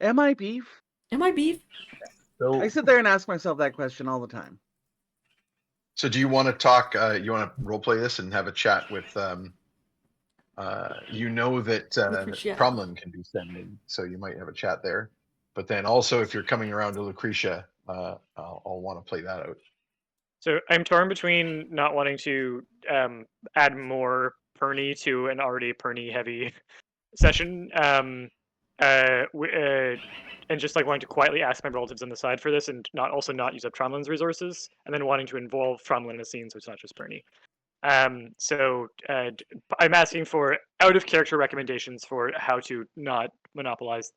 Am I Beef? Am I Beef? So, I sit there and ask myself that question all the time. So do you want to talk, you want to roleplay this and have a chat with, you know that Cromlin can do sending, so you might have a chat there. But then also if you're coming around to Lucretia, I'll want to play that out. So I'm torn between not wanting to add more Perny to an already Perny heavy session, and just like wanting to quietly ask my relatives on the side for this, and not use up Tromlin's resources, and then wanting to involve Tromlin in the scene, so it's not just Perny. So I'm asking for out of character recommendations for how to not monopolize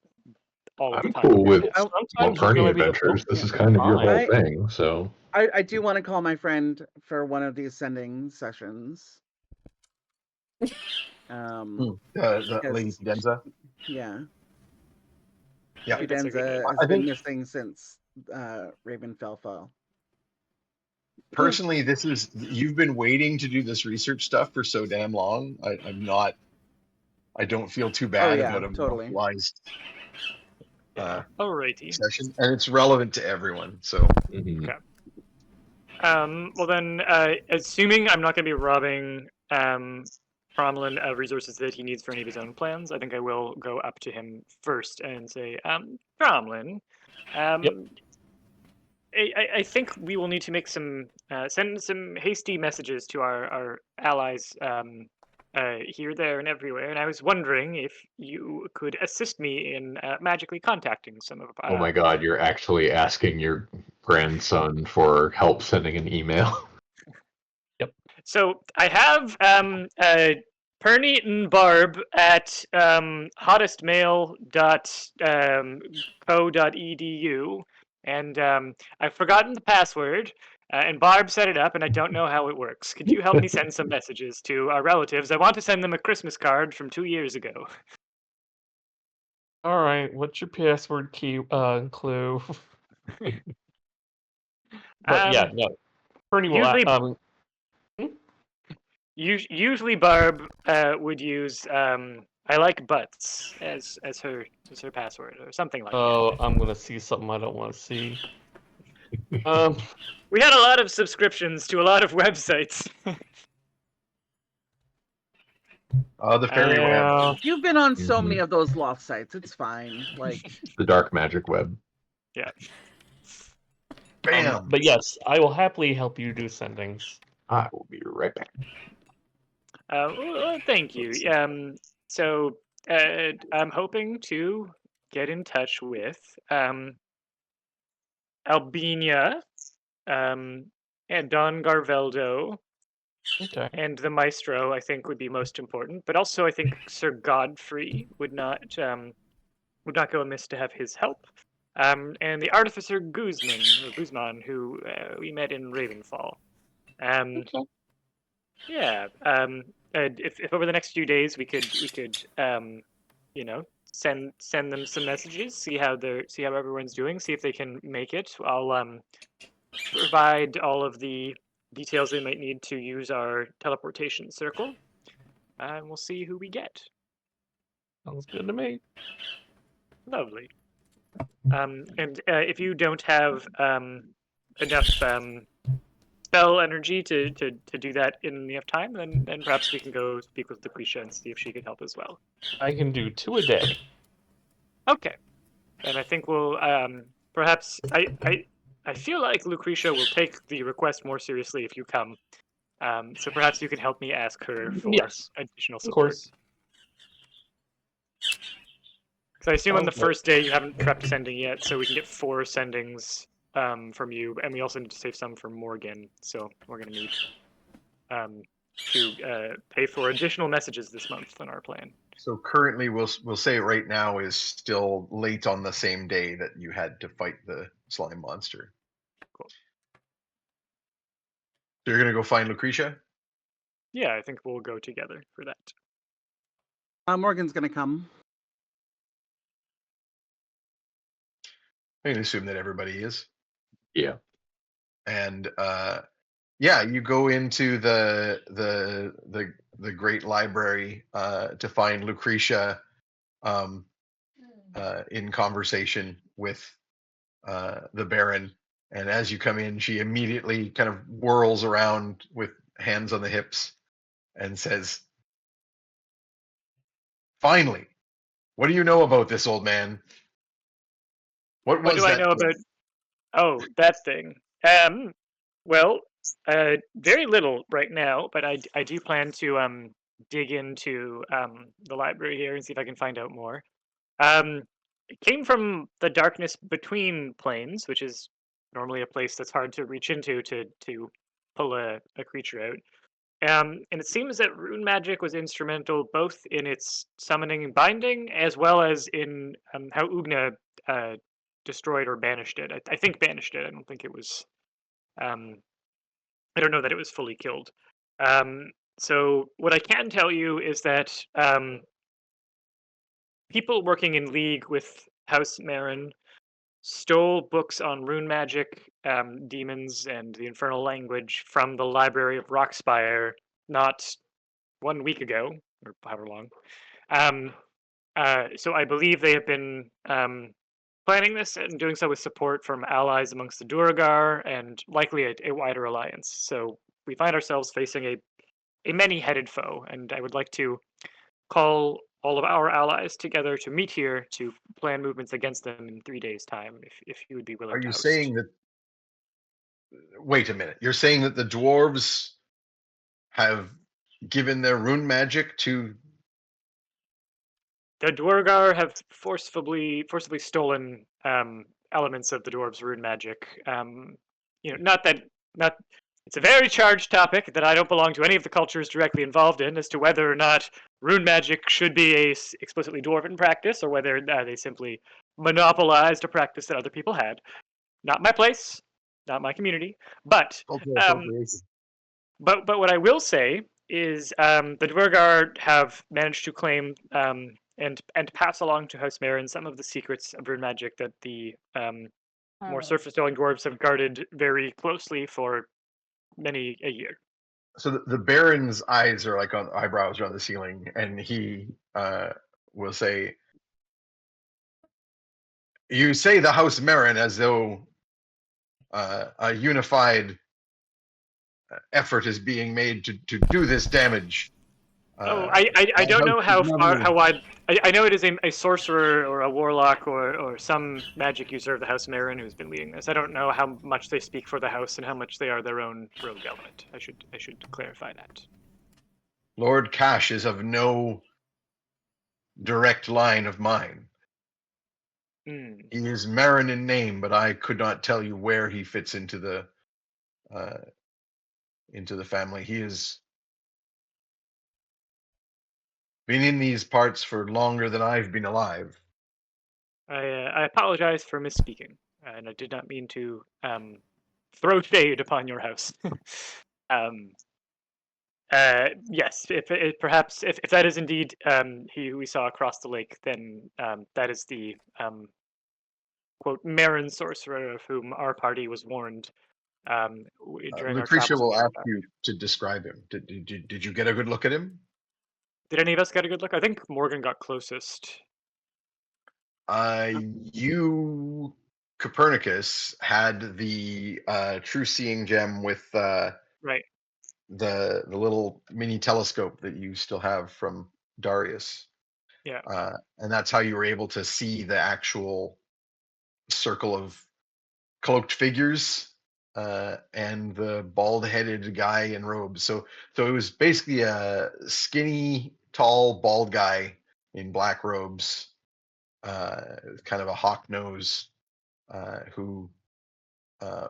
all of the time. I'm cool with Sometimes Perny it's gonna be the adventures. book. This is kind of your whole I- thing, so. I do want to call my friend for one of these sending sessions. The Lady Fidenza? Yeah. Yeah. Fidenza has been missing since Ravenfell fell. Personally, you've been waiting to do this research stuff for so damn long. I don't feel too bad about a monopolized Alrighty. session, and it's relevant to everyone. So. Mm-hmm. Okay. Well then, assuming I'm not going to be robbing Cromlin of resources that he needs for any of his own plans, I think I will go up to him first and say, Cromlin, I think we will need to make send some hasty messages to our allies here, there, and everywhere. And I was wondering if you could assist me in magically contacting some of our... Oh my god, you're actually asking your grandson for help sending an email? So I have Perneaton Barb at hottestmail.co.edu, and I've forgotten the password. And Barb set it up, and I don't know how it works. Could you help me send some messages to our relatives? I want to send them a Christmas card from 2 years ago. All right, what's your password key clue? But yeah, no. Pretty well. Usually Barb would use I like butts as her password or something like that. Oh, I'm gonna see something I don't want to see. We had a lot of subscriptions to a lot of websites. The fairy web. You've been on so Mhm. many of those loft sites. It's fine. Like, The dark magic web. Yeah. Bam. But yes, I will happily help you do sendings. I will be right back. Well, thank you. So I'm hoping to get in touch with Albina, and Don Garveldo, Okay. and the Maestro. I think would be most important, but also I think Sir Godfrey would not go amiss to have his help. And the Artificer Guzman, who we met in Ravenfall. Okay. Yeah. If over the next few days we could send them some messages, see how everyone's doing, see if they can make it. I'll provide all of the details they might need to use our teleportation circle, and we'll see who we get. Sounds good to me. Lovely. And if you don't have enough spell energy to do that in enough time, then perhaps we can go speak with Lucretia and see if she could help as well. I can do 2 a day. Okay. And I think we'll perhaps I feel like Lucretia will take the request more seriously if you come. So perhaps you can help me ask her for Yes, additional of support. course. So I assume on the Okay. first day you haven't prepped sending yet, so we can get 4 sendings from you, and we also need to save some for Morgan. So we're going to need to pay for additional messages this month on our plan. So currently, we'll say right now is still late on the same day that you had to fight the slime monster. Cool. So you're gonna go find Lucretia? Yeah, I think we'll go together for that. Morgan's gonna come. I can assume that everybody is. Yeah. And yeah, you go into the great library to find Lucretia in conversation with the Baron. And as you come in, she immediately kind of whirls around with hands on the hips and says, "Finally, what do you know about this, old man? What What was do I that know thing?" about? Oh, that thing. Well, very little right now, but I do plan to dig into the library here and see if I can find out more. It came from the darkness between planes, which is normally a place that's hard to reach into to pull a creature out. And it seems that rune magic was instrumental both in its summoning and binding, as well as in how Oogna destroyed or banished it. I think banished it. I don't think it was. I don't know that it was fully killed. So what I can tell you is that people working in league with House Marin stole books on rune magic, demons, and the infernal language from the Library of Rockspire not 1 week ago, or however long. So I believe they have been planning this and doing so with support from allies amongst the Duergar and likely a wider alliance. So we find ourselves facing a many-headed foe, and I would like to call all of our allies together to meet here to plan movements against them in 3 days' time, if you would be willing Are to you host. saying that? Wait a minute. You're saying that the dwarves have given their rune magic to? The Duergar have forcibly stolen elements of the dwarves' rune magic. Not It's a very charged topic that I don't belong to any of the cultures directly involved in, as to whether or not rune magic should be a explicitly dwarven practice, or whether they simply monopolized a practice that other people had. Not my place, not my community. But Cultural um, appropriation. but what I will say is the Dwergar have managed to claim and pass along to House Marin some of the secrets of rune magic that the more surface-dwelling dwarves have guarded very closely for many a year. So the Baron's eyes are like on eyebrows are on the ceiling, and he will say, "You say the House Marin as though a unified effort is being made to do this damage." I don't know how far, never- how wide. I know it is a sorcerer or a warlock or some magic user of the House Marin who's been leading this. I don't know how much they speak for the house and how much they are their own rogue element. I should clarify that. Lord Cash is of no direct line of mine. Hmm. He is Marin in name, but I could not tell you where he fits into the family. He has been in these parts for longer than I've been alive. I apologize for misspeaking, and I did not mean to throw shade upon your house. Yes, if perhaps if that is indeed he who we saw across the lake, then that is the quote Marin sorcerer of whom our party was warned during our Lucretia travels. will ask you to describe him. Did you get a good look at him? Did any of us get a good look? I think Morgan got closest. You, Copernicus, had the true seeing gem with Right. the little mini telescope that you still have from Darius. Yeah. And that's how you were able to see the actual circle of cloaked figures and the bald-headed guy in robes. So it was basically a skinny, tall, bald guy in black robes, kind of a hawk nose, who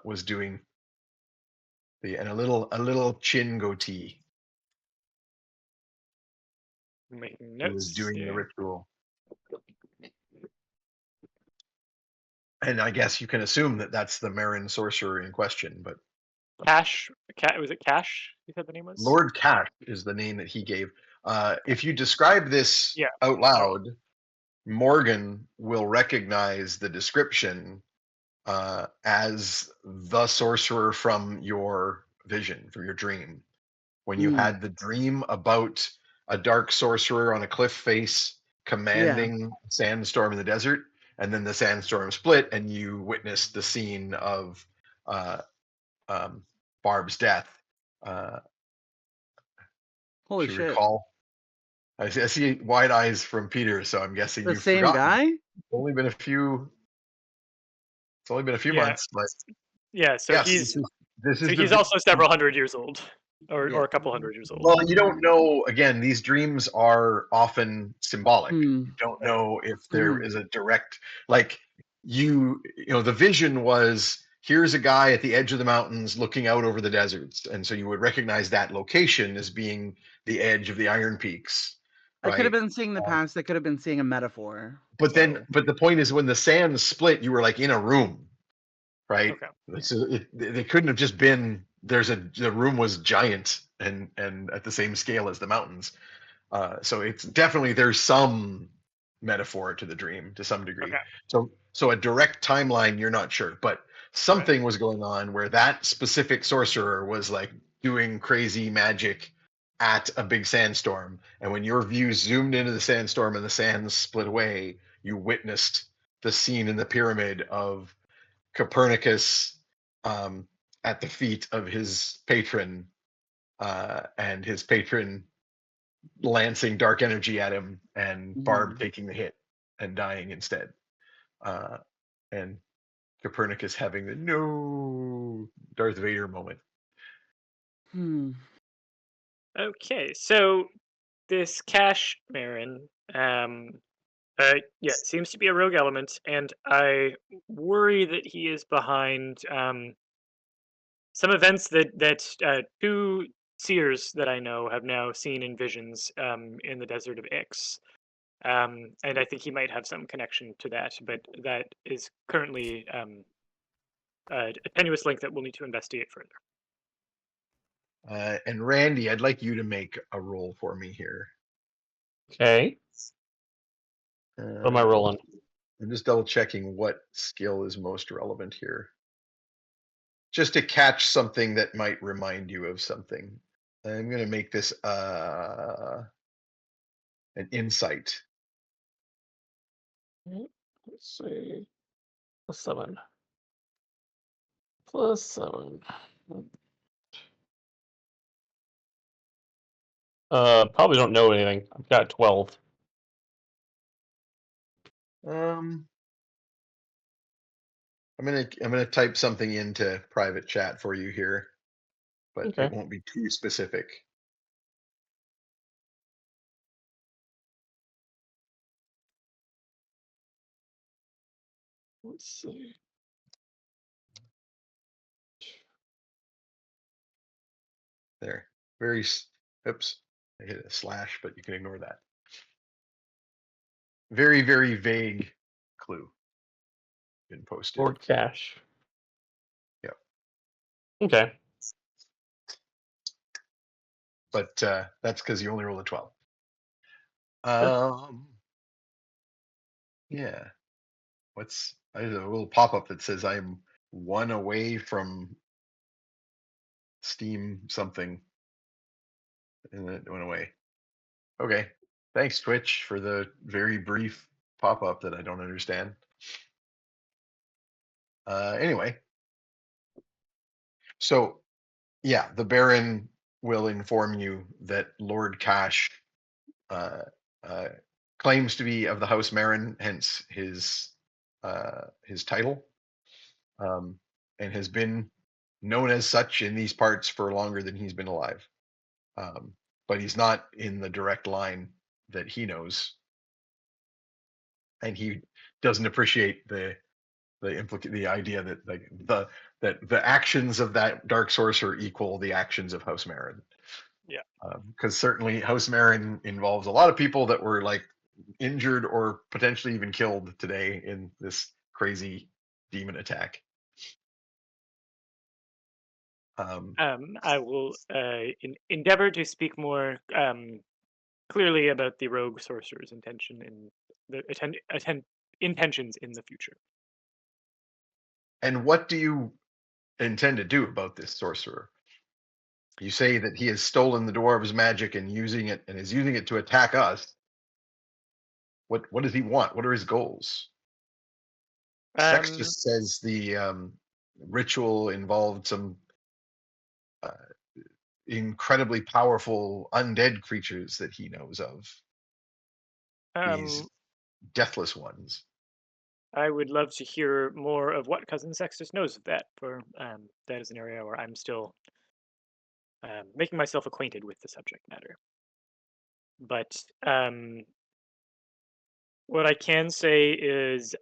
was doing and a little chin goatee. Making Who was notes. doing the Yeah. ritual. And I guess you can assume that that's the Marin sorcerer in question, but Cash. Was it Cash? You said the name was. Lord Cash is the name that he gave. If you describe this Yeah. out loud, Morgan will recognize the description as the sorcerer from your vision, from your dream. When you had the dream about a dark sorcerer on a cliff face commanding a sandstorm in the desert, and then the sandstorm split, and you witnessed the scene of Barb's death. Holy If you shit. recall, I see wide eyes from Peter, so I'm guessing The you've same forgotten. guy? It's only been a few Yeah. months, but Yeah. So yes, he's this is so the he's also several hundred years old, or Yeah. or a couple hundred years old. Well, you don't know. Again, these dreams are often symbolic. You don't know if there is a direct, like the vision was, here's a guy at the edge of the mountains looking out over the deserts, and so you would recognize that location as being the edge of the Iron Peaks. I could have Right? been seeing the past. I could have been seeing a metaphor. But so- but the point is, when the sands split, you were like in a room, right? Okay. So they couldn't have just been. The room was giant and at the same scale as the mountains. So it's definitely, there's some metaphor to the dream to some degree. Okay. So a direct timeline, you're not sure, but something was going on where that specific sorcerer was like doing crazy magic at a big sandstorm, and when your view zoomed into the sandstorm and the sands split away, you witnessed the scene in the pyramid of Copernicus at the feet of his patron, and his patron lancing dark energy at him, and Barb taking the hit and dying instead, and Copernicus having the no Darth Vader moment. Okay, so this Cash Marin, seems to be a rogue element, and I worry that he is behind some events that two seers that I know have now seen in visions in the desert of Ix. And I think he might have some connection to that, but that is currently a tenuous link that we'll need to investigate further. And Randy, I'd like you to make a roll for me here. Okay. What am I rolling? I'm just double checking what skill is most relevant here. Just to catch something that might remind you of something. I'm going to make this an insight. Let's see. +7. +7. Probably don't know anything. I've got 12. I'm gonna type something into private chat for you here, but Okay. it won't be too specific. Let's see. There. Oops, I hit a slash, but you can ignore that. Very, very vague clue been posted. Lord Cash. Yep. Okay. But that's because you only rolled a 12. Yeah. I have a little pop-up that says I'm 1 away from Steam something. And then it went away. Okay. Thanks, Twitch, for the very brief pop-up that I don't understand. Anyway. So, yeah, the Baron will inform you that Lord Cash claims to be of the House Marin, hence his title, and has been known as such in these parts for longer than he's been alive. But he's not in the direct line that he knows, and he doesn't appreciate the idea that the actions of that dark sorcerer equal the actions of House Marin. Yeah. Because certainly House Marin involves a lot of people that were like injured or potentially even killed today in this crazy demon attack. I will endeavor to speak more clearly about the rogue sorcerer's intention and the intentions in the future. And what do you intend to do about this sorcerer? You say that he has stolen the dwarves' magic and is using it to attack us. What does he want? What are his goals? Sex just says the ritual involved some incredibly powerful undead creatures that he knows of. These deathless ones. I would love to hear more of what Cousin Sextus knows of that, for that is an area where I'm still making myself acquainted with the subject matter. But what I can say is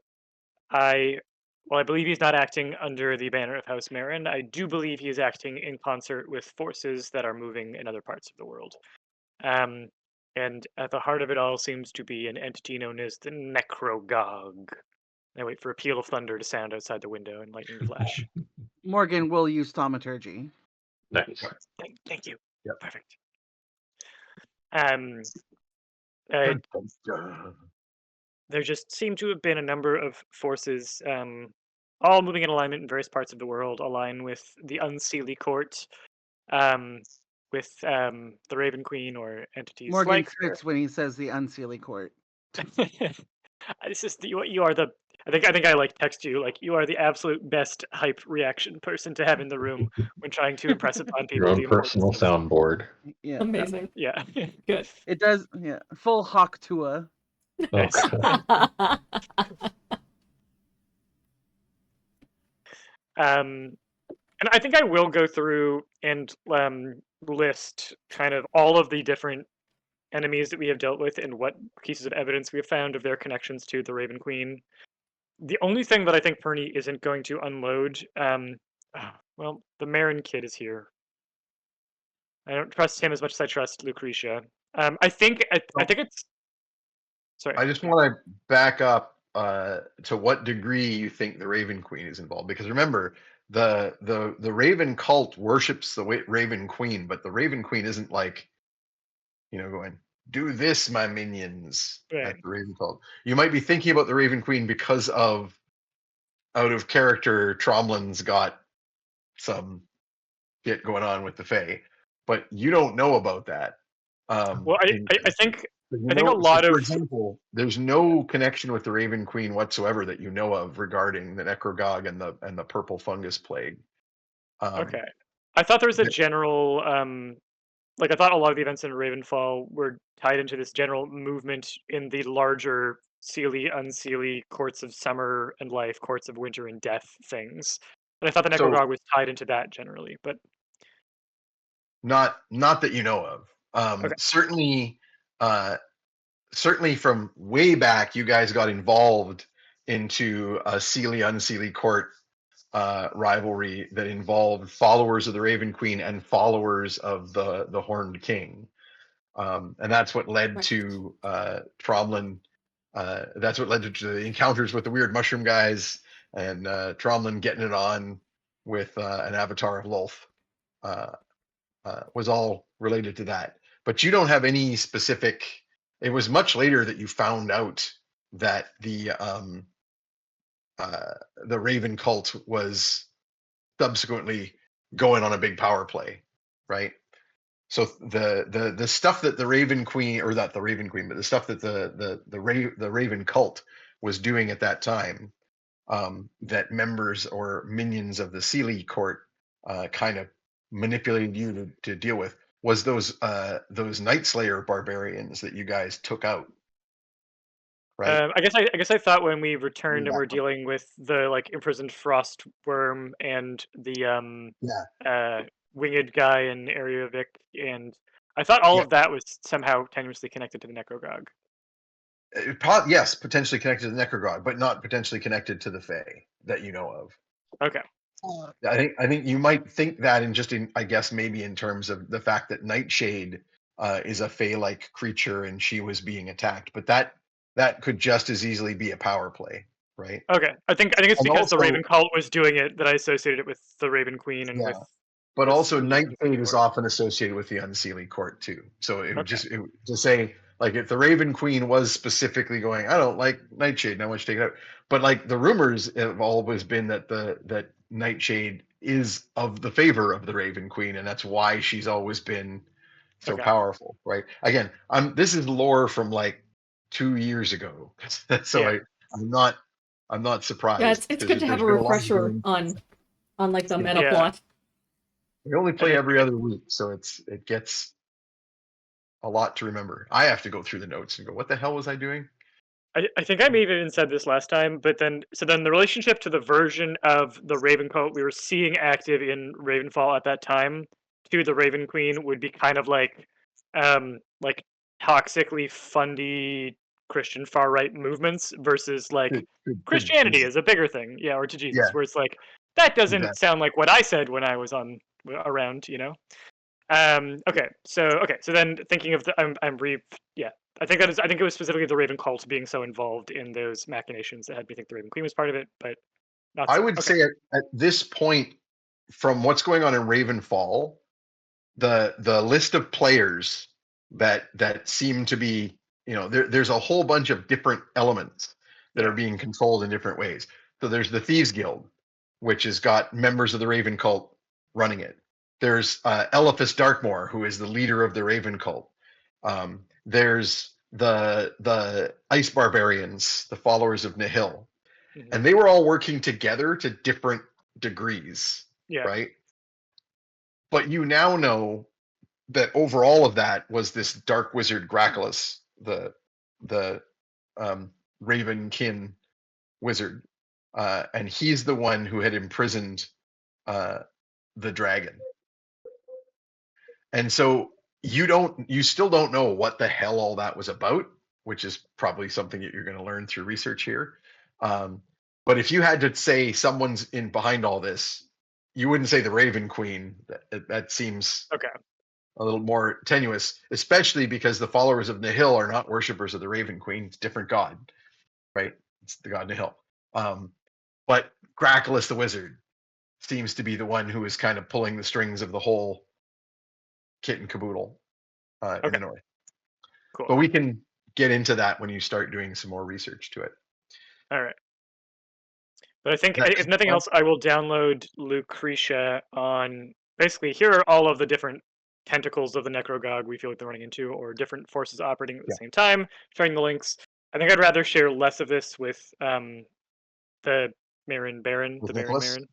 while I believe he's not acting under the banner of House Marin, I do believe he is acting in concert with forces that are moving in other parts of the world. And at the heart of it all seems to be an entity known as the Necrogog. I wait for a peal of thunder to sound outside the window and lightning to flash. Morgan will use thaumaturgy. Nice. Thank you. Yep. Perfect. There just seem to have been a number of forces, all moving in alignment in various parts of the world, align with the Unseelie Court, with the Raven Queen or entities Morgan like spits when he says the Unseelie Court. This is you are the. I think I like text you like you are the absolute best hype reaction person to have in the room when trying to impress upon people Your own the importance personal of- soundboard. Yeah. Amazing. Yeah. Good. It does, yeah. Full hawk tua. Oh, Nice. God. And I think I will go through and list kind of all of the different enemies that we have dealt with and what pieces of evidence we have found of their connections to the Raven Queen. The only thing that I think Perny isn't going to unload Well, the Marin kid is here. I don't trust him as much as I trust Lucretia. I think it's. Sorry. I just want to back up to what degree you think the Raven Queen is involved, because remember, the Raven cult worships the Raven Queen, but the Raven Queen isn't like, going, do this, my minions, Right. like the Raven cult. You might be thinking about the Raven Queen because of out of character, Tromlin's got some shit going on with the Fae, but you don't know about that. Well, I think You a know, so lot for of example, there's no connection with the Raven Queen whatsoever that you know of regarding the Necrogog and the purple fungus plague. okay. I thought there was a the- general like I thought a lot of the events in Ravenfall were tied into this general movement in the larger Seelie, Unseelie, Courts of Summer and Life, Courts of Winter and Death things. And I thought the so Necrogog was tied into that generally, but not that you know of. okay. Certainly from way back, you guys got involved into a Seelie Unseelie court rivalry that involved followers of the Raven Queen and followers of the Horned King. And that's what led Right. to Tromlin. That's what led to the encounters with the weird mushroom guys and Tromlin getting it on with an avatar of Lolth. Was all related to that. But you don't have any specific. It was much later that you found out that the Raven cult was subsequently going on a big power play, right? So the stuff that the Raven Queen, or not the Raven Queen, but the stuff that the Raven cult was doing at that time, that members or minions of the Seelie court kind of manipulated you to deal with, was those Night Slayer barbarians that you guys took out, right? I guess I thought when we returned and Yeah. we're dealing with the like imprisoned frost worm and the Yeah. winged guy in Area Vic, and I thought all Yeah. of that was somehow tenuously connected to the Necrogog. Yes, potentially connected to the Necrogog, but not potentially connected to the Fae that you know of. Okay. I think you might think that I guess maybe in terms of the fact that Nightshade is a Fae-like creature and she was being attacked, but that could just as easily be a power play, right? Okay. I think it's And because the also, Raven cult was doing it that I associated it with the Raven Queen and yeah, with but the also Seelie Nightshade is Court. often associated with the Unseelie court too. So it would Okay. to say, like, if the Raven Queen was specifically going, I don't like Nightshade, and I want you to take it out. But like the rumors have always been that Nightshade is of the favor of the Raven Queen, and that's why she's always been so Okay. powerful, right? Again, this is lore from like 2 years ago, so Yeah. I'm not surprised. Yeah, it's good to have There's a been a lot of refresher games. on like the meta Yeah. plot. We only play And every other week, so it gets a lot to remember. I have to go through the notes and go, what the hell was I doing? I think I may have even said this last time, but then the relationship to the version of the Raven cult we were seeing active in Ravenfall at that time to the Raven Queen would be kind of like toxically fundy Christian far right movements versus like Christianity Jesus. is a bigger thing, yeah, or to Jesus, Yeah. where it's like that doesn't Exactly. sound like what I said when I was around, Okay, so then thinking of the I think it was specifically the Raven cult being so involved in those machinations that had me think the Raven Queen was part of it, but not I so. would Okay. say at this point, from what's going on in Ravenfall, the list of players that seem to be, there's a whole bunch of different elements that are being controlled in different ways. So there's the Thieves Guild, which has got members of the Raven cult running it. There's Eliphas Darkmoor, who is the leader of the Raven cult. There's the Ice Barbarians, the followers of Nihil, Mhm. and they were all working together to different degrees, Yeah. right? But you now know that over all of that was this dark wizard Graculus, the Ravenkin wizard, and he's the one who had imprisoned the dragon. And so you still don't know what the hell all that was about, which is probably something that you're going to learn through research here. But if you had to say someone's in behind all this, you wouldn't say the Raven Queen. That seems Okay. a little more tenuous, especially because the followers of Nihil are not worshippers of the Raven Queen. It's a different god, right? It's the god Nihil. But Gracchus the wizard seems to be the one who is kind of pulling the strings of the whole kit and caboodle in Okay. the north. Cool. But we can get into that when you start doing some more research to it. All right. But I think That- if nothing else, I will download Lucretia on. Basically, here are all of the different tentacles of the Necrogog we feel like they're running into, or different forces operating at the Yeah. same time. Sharing the links. I think I'd rather share less of this with the Baron, With the Baron Nicholas? Marin.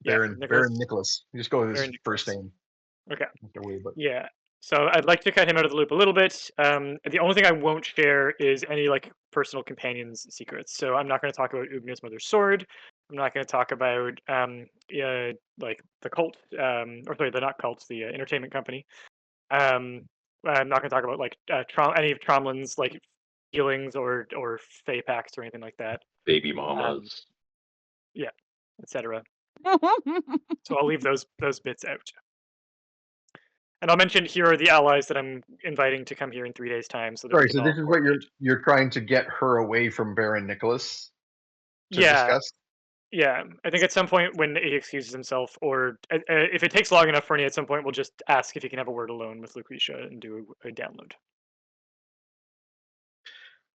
Yeah, Baron Nicholas. You just go with his Baron first Nicholas. name. Okay. Don't have to worry about. Yeah. So I'd like to cut him out of the loop a little bit. The only thing I won't share is any like personal companions' secrets. So I'm not going to talk about Oogna's mother's sword. I'm not going to talk about like the cult, or sorry, the not cults, the entertainment company. I'm not going to talk about like any of Tromlin's like healings or fey pacts or anything like that. Baby mamas. Yeah, etc. So I'll leave those bits out. And I'll mention here are the allies that I'm inviting to come here in 3 days' time, so that we Sorry, can so all this is what coordinate. you're trying to get her away from Baron Nicholas to Yeah, discuss? yeah. I think at some point when he excuses himself, or if it takes long enough for any, at some point we'll just ask if he can have a word alone with Lucretia and do a download.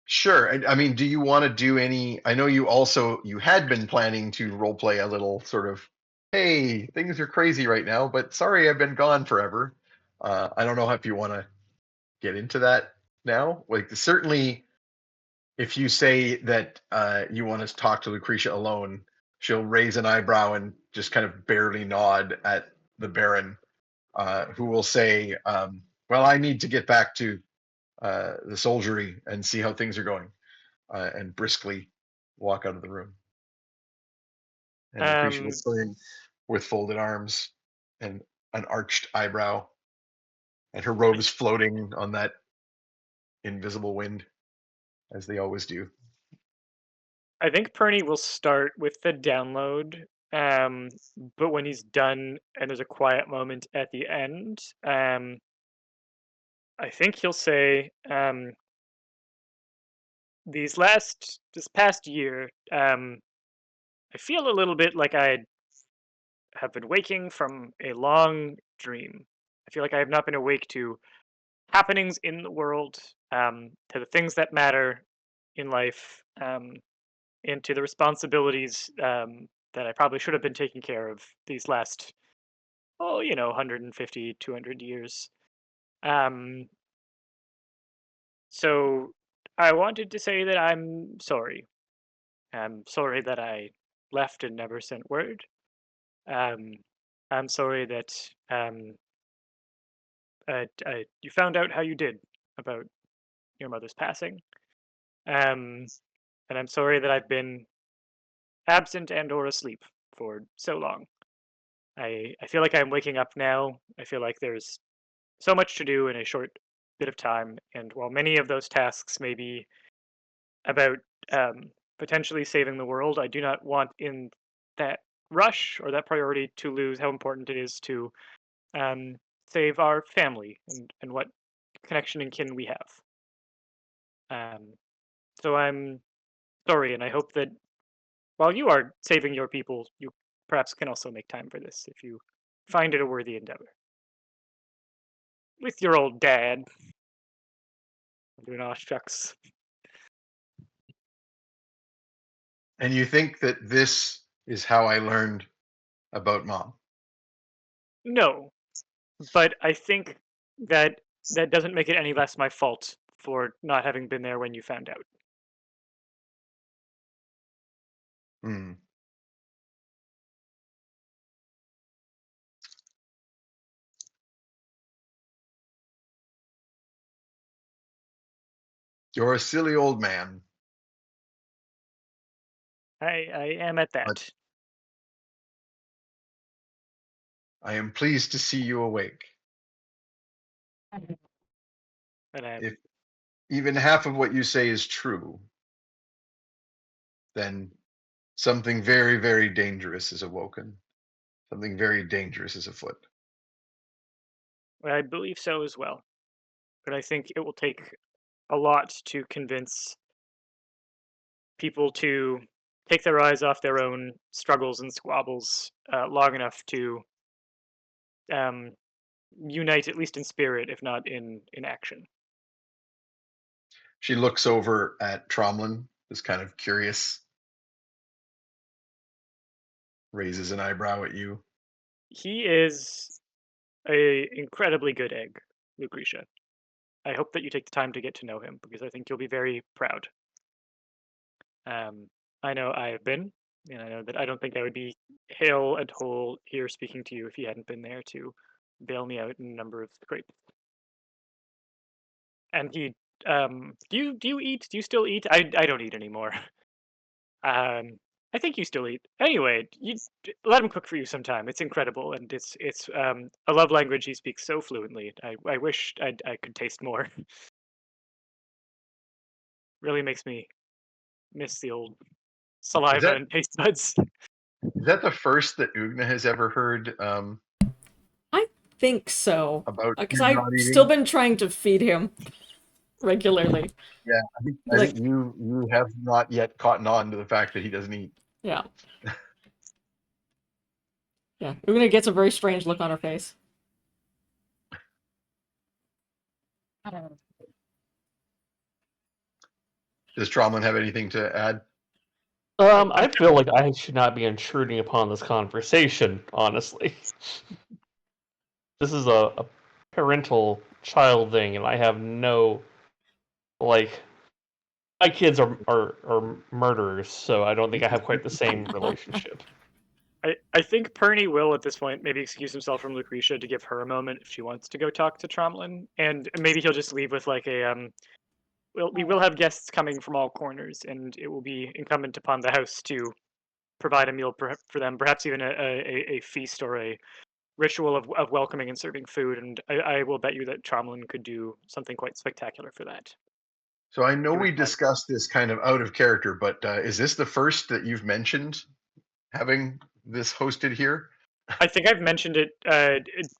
Sure. I mean, do you want to do any? I know you had been planning to role play a little sort of, hey, things are crazy right now, but sorry, I've been gone forever. I don't know if you want to get into that now. Like, certainly, if you say that you want to talk to Lucretia alone, she'll raise an eyebrow and just kind of barely nod at the Baron, who will say, "Well, I need to get back to the soldiery and see how things are going." And briskly walk out of the room. And Lucretia will Um, stand with folded arms and an arched eyebrow, and her robes floating on that invisible wind, as they always do. I think Perny will start with the download, but when he's done and there's a quiet moment at the end, I think he'll say, this past year, I feel a little bit like I have been waking from a long dream. I feel like I have not been awake to happenings in the world, to the things that matter in life, and to the responsibilities that I probably should have been taking care of these last, 150, 200 years. Um, so I wanted to say that I'm sorry. I'm sorry that I left and never sent word. Um, I'm sorry that you found out how you did about your mother's passing. Um, and I'm sorry that I've been absent and or asleep for so long. I feel like I'm waking up now. I feel like there's so much to do in a short bit of time, and while many of those tasks may be about potentially saving the world, I do not want in that rush or that priority to lose how important it is to um, save our family and what connection and kin we have. So I'm sorry, and I hope that while you are saving your people, you perhaps can also make time for this if you find it a worthy endeavor. With your old dad. I'm doing aw shucks. And you think that this is how I learned about Mom? No, but I think that that doesn't make it any less my fault for not having been there when you found out. Hmm. You're a silly old man, I am at but that. I am pleased to see you awake. And If even half of what you say is true, then something very, very dangerous is awoken. Something very dangerous is afoot. I believe so as well. But I think it will take a lot to convince people to take their eyes off their own struggles and squabbles long enough to um, unite, at least in spirit, if not in action. She looks over at Tromlin, is kind of curious, raises an eyebrow at you. He is a incredibly good egg, Lucretia. I hope that you take the time to get to know him because I think you'll be very proud. I know I have been, and I know that I don't think I would be hale and whole here speaking to you if he hadn't been there to bail me out in a number of scrapes. And he, do you eat? Do you still eat? I don't eat anymore. I think you still eat. Anyway, let him cook for you sometime. It's incredible, and it's a love language he speaks so fluently. I wish I could taste more. Really makes me miss the old saliva that- and taste buds. Is that the first that Oogna has ever heard I think so. about Because you I've not eating? still been trying to feed him regularly. Yeah, I Like- think you have not yet caught on to the fact that he doesn't eat. Yeah. Yeah. Oogna gets a very strange look on her face. Does Tromlin have anything to add? I feel like I should not be intruding upon this conversation, honestly. This is a parental child thing, and I have no, like, my kids are murderers, so I don't think I have quite the same relationship. I think Perny will at this point maybe excuse himself from Lucretia to give her a moment if she wants to go talk to Tromlin, and maybe he'll just leave with like a we will have guests coming from all corners, and it will be incumbent upon the house to provide a meal for them, perhaps even a feast or a ritual of welcoming and serving food. And I will bet you that Tromlin could do something quite spectacular for that. So I know Give it we time. discussed this kind of out of character, but is this the first that you've mentioned having this hosted here? I think I've mentioned it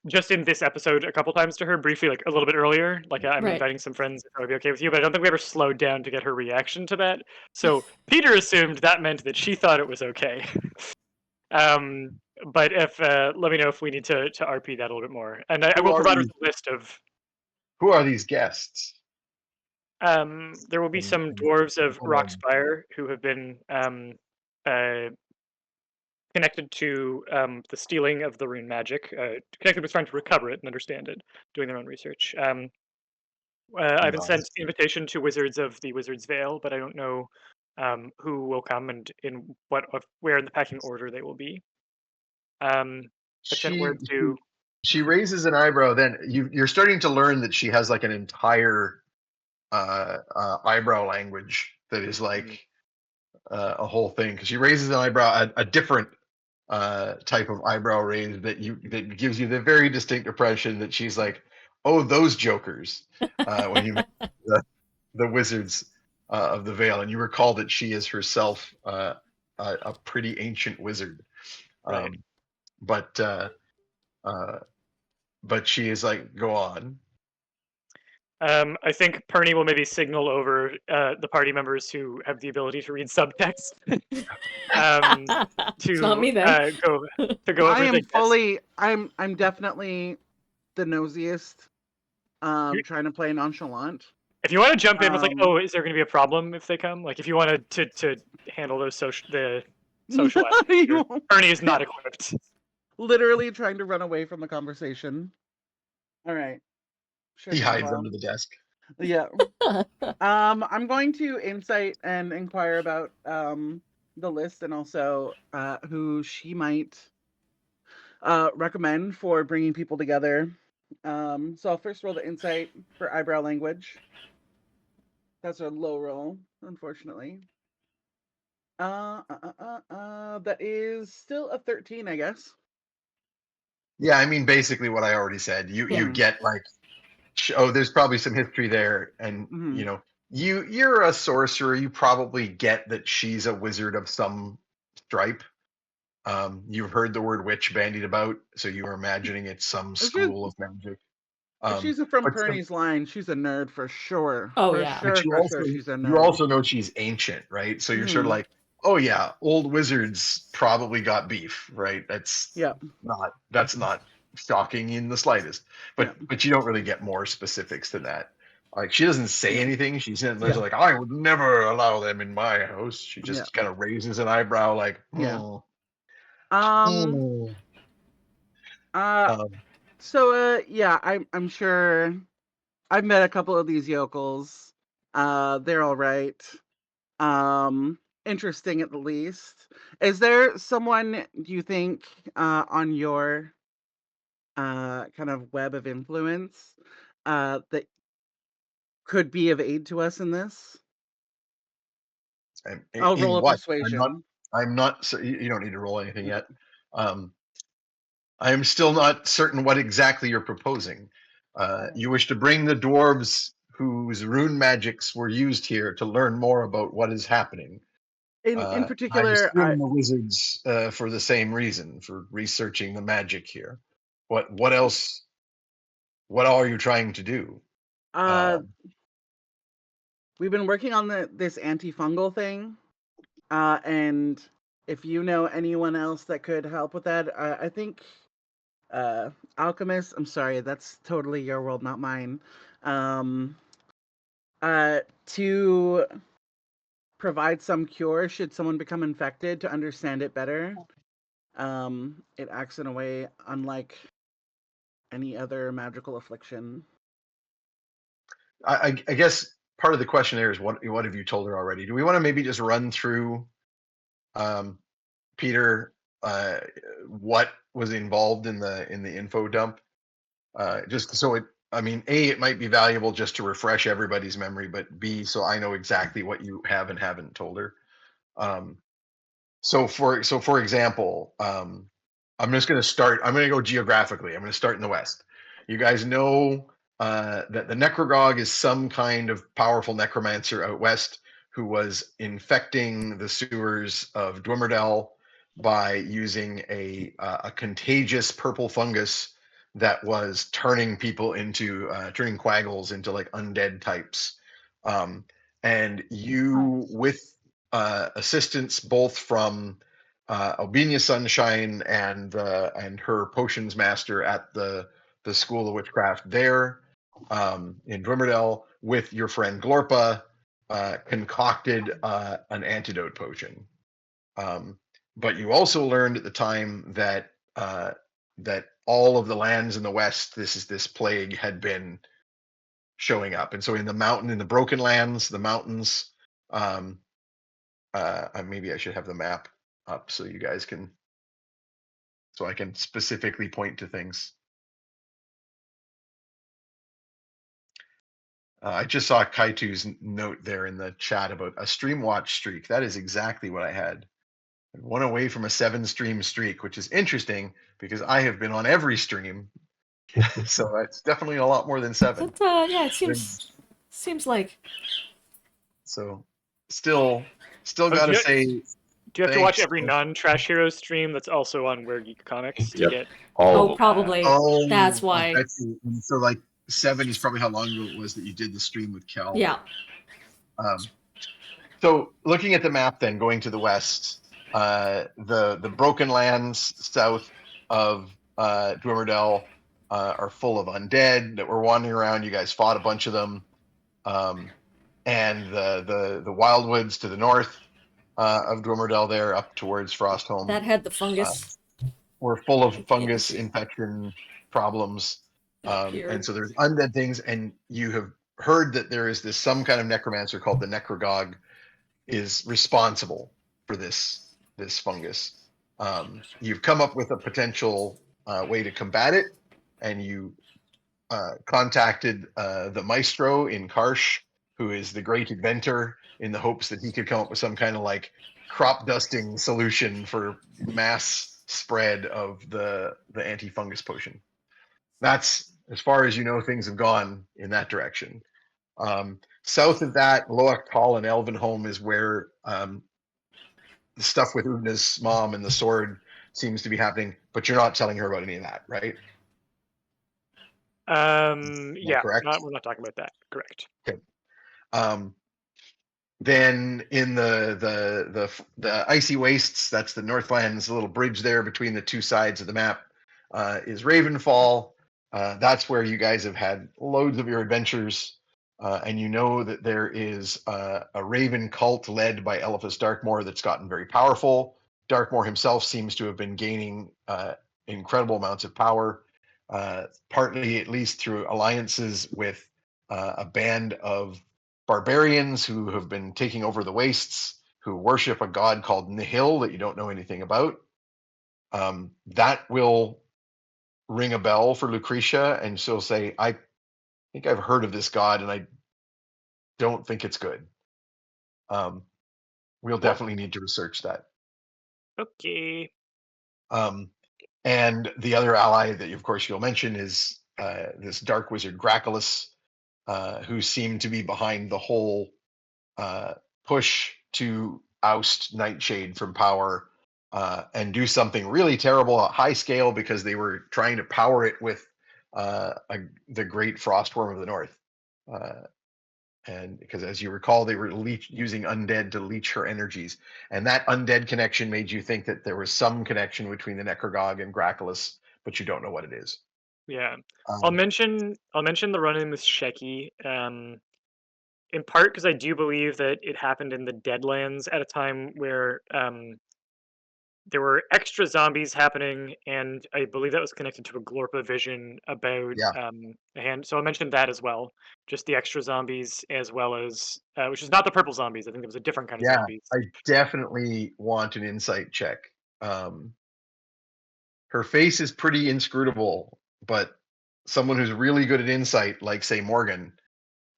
just in this episode a couple times to her briefly, like a little bit earlier. Like I'm Right. inviting some friends if I would be okay with you, but I don't think we ever slowed down to get her reaction to that. So Peter assumed that meant that she thought it was okay. But if let me know if we need to RP that a little bit more, and I Who will are provide her these- with a list of. Who are these guests? There will be some dwarves of Rockspire who have been connected to the stealing of the rune magic, connected with trying to recover it and understand it, doing their own research. I've been sent the invitation to wizards of the Wizard's Vale, but I don't know who will come and in where in the packing order they will be. I sent word to. She raises an eyebrow. Then you're starting to learn that she has like an entire eyebrow language that is like a whole thing. Because she raises an eyebrow, a different type of eyebrow raise that gives you the very distinct impression that she's like, oh, those jokers. When you mention the wizards of the Vale, and you recall that she is herself a pretty ancient wizard. Right. But she is like, go on. I think Perny will maybe signal over the party members who have the ability to read subtext to It's not me then. go over I am the guest. fully. I'm definitely the nosiest. Trying to play nonchalant. If you want to jump in with like, Um, oh, is there going to be a problem if they come? Like, if you wanted to handle those the social aspects, Perny is not equipped. Literally trying to run away from the conversation. All right. Sure. He hides under the desk. Yeah. I'm going to insight and inquire about the list and also who she might recommend for bringing people together. So I'll first roll the insight for eyebrow language. That's a low roll, unfortunately. That is still a 13, I guess. Yeah, I mean, basically what I already said. You Yeah. get like, oh, there's probably some history there, and you know, you're a sorcerer. You probably get that she's a wizard of some stripe. You've heard the word witch bandied about, so you were imagining it's some If she's, school of magic. if she's from But some- Pernie's line, she's a nerd for sure. Oh, for yeah. but sure, you for sure, also she's a nerd. you also know she's ancient, right? So you're sort of Mhm. like, oh yeah, old wizards probably got beef, right? That's Yep. not shocking in the slightest. But you don't really get more specifics than that. Like she doesn't say No. anything. She's in Yeah. like, I would never allow them in my house. She just kind of raises an eyebrow, like, Yeah. "Hmm, Um. um, So yeah, I'm sure I've met a couple of these yokels. They're all right. Interesting at the least. Is there someone, do you think, on your kind of web of influence that could be of aid to us in this? I'll roll in a what? persuasion. I'm not. You don't need to roll anything yet. I am still not certain what exactly you're proposing. You wish to bring the dwarves whose rune magics were used here to learn more about what is happening. In I particular, assume the wizards for the same reason, for researching the magic here. What else? What are you trying to do? we've been working on this antifungal thing, and if you know anyone else that could help with that, I think alchemist. I'm sorry, that's totally your world, not mine. To provide some cure should someone become infected to understand it better. It acts in a way unlike any other magical affliction. I guess part of the question there is what have you told her already? Do we want to maybe just run through, Peter, what was involved in the info dump? Just so I mean, A, it might be valuable just to refresh everybody's memory, but B, so I know exactly what you have and haven't told her. So for example, I'm just going to start. I'm going to go geographically. I'm going to start in the west. You guys know that the necrogog is some kind of powerful necromancer out west who was infecting the sewers of Dwimmerdell by using a contagious purple fungus that was turning people into turning quaggles into like undead types. And you, with assistance both from Oogna Sunshine and her potions master at the School of Witchcraft there in Dwimmerdell, with your friend Glorpa, concocted an antidote potion. But you also learned at the time that that all of the lands in the west, this plague had been showing up, and so in the Broken Lands, the mountains. Maybe I should have the map up so you guys can, so I can specifically point to things. I just saw Kaitu's note there in the chat about a stream watch streak. That is exactly what I had. One away from a 7-stream streak, which is interesting because I have been on every stream. So it's definitely a lot more than 7. Yeah, it seems like. So still gotta say, do you have to watch thanks. every non-Trash Heroes stream that's also on Where Geek Comics to Yep. get? All of Oh, them. probably. Oh, That's why. So like 7 is probably how long ago it was that you did the stream with Kel. Yeah. So looking at the map, then going to the west, the Broken Lands south of Dwimmerdell are full of undead that were wandering around. You guys fought a bunch of them, and the Wildwoods to the north of Dwimmerdell, there up towards Frostholm, That had the fungus. were full of fungus infection problems, and so there's undead things, and you have heard that there is some kind of necromancer called the Necrogog is responsible for this fungus. You've come up with a potential way to combat it, and you contacted the maestro in Karsh, who is the great inventor, in the hopes that he could come up with some kind of like crop dusting solution for mass spread of the anti-fungus potion. That's as far as you know things have gone in that direction. South of that, Loach Hall and Elvenholm is where the stuff with Oogna's mom and the sword seems to be happening, but you're not telling her about any of that, right? Yeah, correct? we're not talking about that. Correct. Okay. Then in the icy wastes, that's the Northlands, the little bridge there between the two sides of the map, is Ravenfall. That's where you guys have had loads of your adventures, and you know that there is a Raven cult led by Eliphas Darkmoor that's gotten very powerful. Darkmoor himself seems to have been gaining incredible amounts of power, partly at least through alliances with a band of barbarians who have been taking over the wastes, who worship a god called Nihil that you don't know anything about. That will ring a bell for Lucretia, and she'll say, I think I've heard of this god, and I don't think it's good. We'll definitely need to research that. Okay. And the other ally that, of course, you'll mention is this dark wizard Graculus, who seemed to be behind the whole push to oust Nightshade from power and do something really terrible at high scale because they were trying to power it with the great frostworm of the north. And because, as you recall, they were using undead to leech her energies, and that undead connection made you think that there was some connection between the Necrogog and Graculus, but you don't know what it is. Yeah. I'll mention the run-in with Sheki. In part because I do believe that it happened in the Deadlands at a time where there were extra zombies happening, and I believe that was connected to a Glorpa vision about a hand. So I mentioned that as well, just the extra zombies, as well as which is not the purple zombies. I think it was a different kind of zombies. I definitely want an insight check. Her face is pretty inscrutable, but someone who's really good at insight, like say Morgan,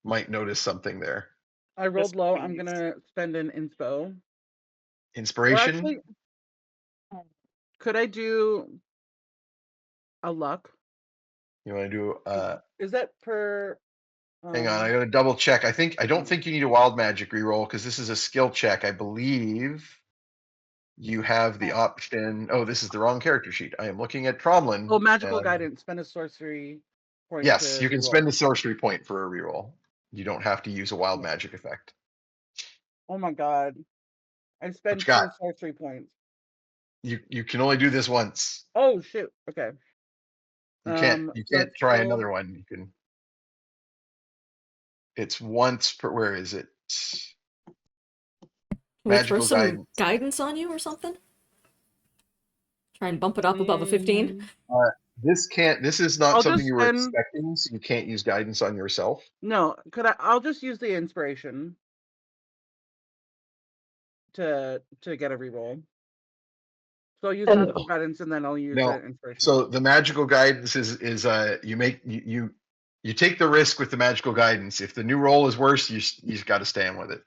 might notice something there. I rolled Yes, low. please. I'm gonna spend an inspo. Or Inspiration? actually, could I do a luck? You want to do Is that per? hang on, I gotta double check. I don't think you need a wild magic reroll because this is a skill check. I believe you have the option. Oh, this is the wrong character sheet. I am looking at Tromlin. Oh, magical guidance. Spend a sorcery point. Yes, to you can reroll. spend a sorcery point for a reroll. You don't have to use a wild magic effect. Oh my god! I spent you 2 got? sorcery points. You can only do this once. Oh shoot! Okay. You can't let's try roll. another one. You can. It's once per. Where is it? Can we throw Magical some guidance on you or something? Try and bump it up above a 15? This can't. This is not I'll something just you were spend- expecting, so you can't use guidance on yourself. No, could I? I'll just use the inspiration to get a reroll. So I'll use magical guidance and then I'll use No. the inspiration. So the magical guidance is you take the risk with the magical guidance. If the new roll is worse, you've got to stand with it.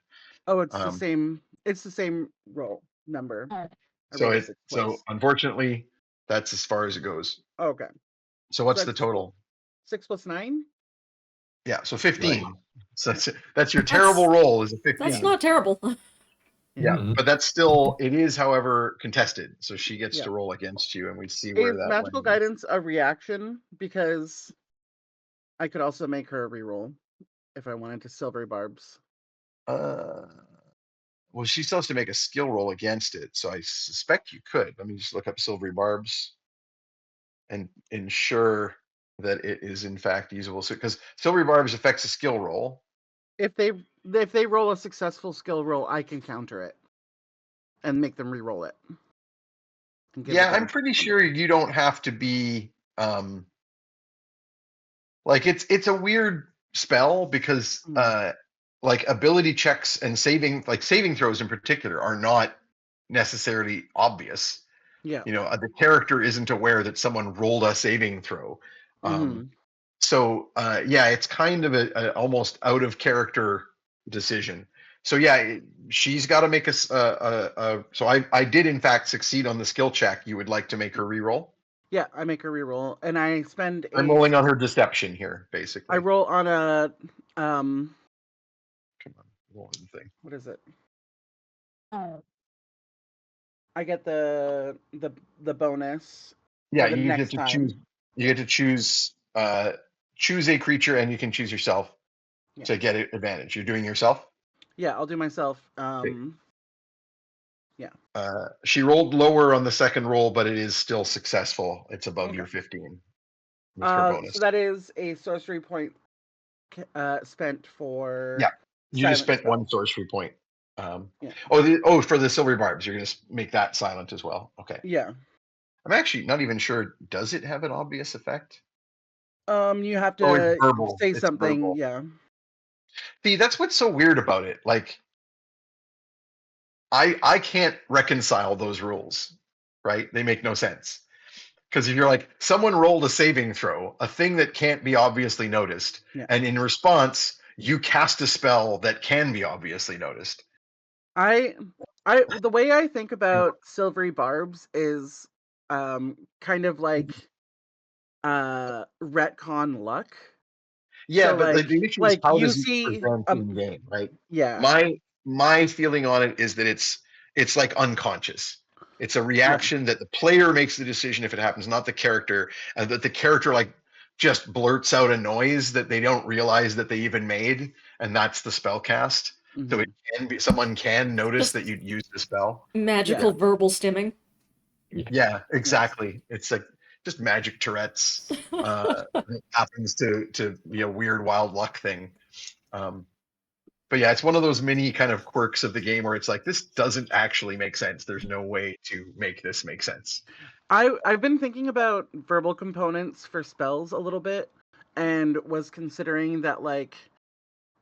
Oh, it's the same. It's the same roll number. So unfortunately, that's as far as it goes. Okay. So what's the total? 6 plus 9. Yeah, so 15. Right. So that's your terrible roll is a 15. That's not terrible. Yeah, but that's still, it is, however, contested. So she gets to roll against you, and we see where that magical went. Guidance a reaction? Because I could also make her a reroll if I wanted to silvery barbs. Well, she still has to make a skill roll against it, so I suspect you could. Let me just look up silvery barbs and ensure that it is in fact usable. So, because silvery barbs affects a skill roll. If they roll a successful skill roll, I can counter it and make them re-roll it. Yeah, I'm pretty sure you don't have to be like it's a weird spell because like ability checks and saving throws in particular are not necessarily obvious. Yeah. You know, the character isn't aware that someone rolled a saving throw. So yeah, it's kind of a almost out of character decision. So yeah, she's got to make a. So I did in fact succeed on the skill check. You would like to make her reroll? Yeah, I make her reroll, and I spend. I'm rolling on her deception here, basically. I roll on a Come on, roll the thing. What is it? I get the bonus. Yeah, the you get next to time. choose. You get to choose a creature, and you can choose yourself Yeah. to get advantage. You're doing yourself. Yeah, I'll do myself. She rolled lower on the second roll, but it is still successful. It's above Okay. your 15 with her bonus. So that is a sorcery point spent for. Yeah, you just silent spent one spells. sorcery point. Yeah. For the silver barbs, you're gonna make that silent as well. Okay. Yeah. I'm actually not even sure. Does it have an obvious effect? You have Oh, it's to verbal. say It's something. verbal. Yeah. See, that's what's so weird about it. Like, I can't reconcile those rules, right? They make no sense. Because if you're like, someone rolled a saving throw, a thing that can't be obviously noticed, Yeah. and in response, you cast a spell that can be obviously noticed. The way I think about silvery barbs is kind of like retcon luck. Yeah, So, but like, the issue is how you does it see present in game, right? yeah. My feeling on it is that it's like unconscious. It's a reaction that the player makes the decision if it happens, not the character, and that the character like just blurts out a noise that they don't realize that they even made, and that's the spell cast. So it can be someone can notice Just that you used the spell. magical verbal stimming. Yeah, exactly. It's like just magic Tourette's. It happens to be a weird wild luck thing. But yeah, it's one of those mini kind of quirks of the game where it's like this doesn't actually make sense. There's no way to make this make sense. I've been thinking about verbal components for spells a little bit, and was considering that like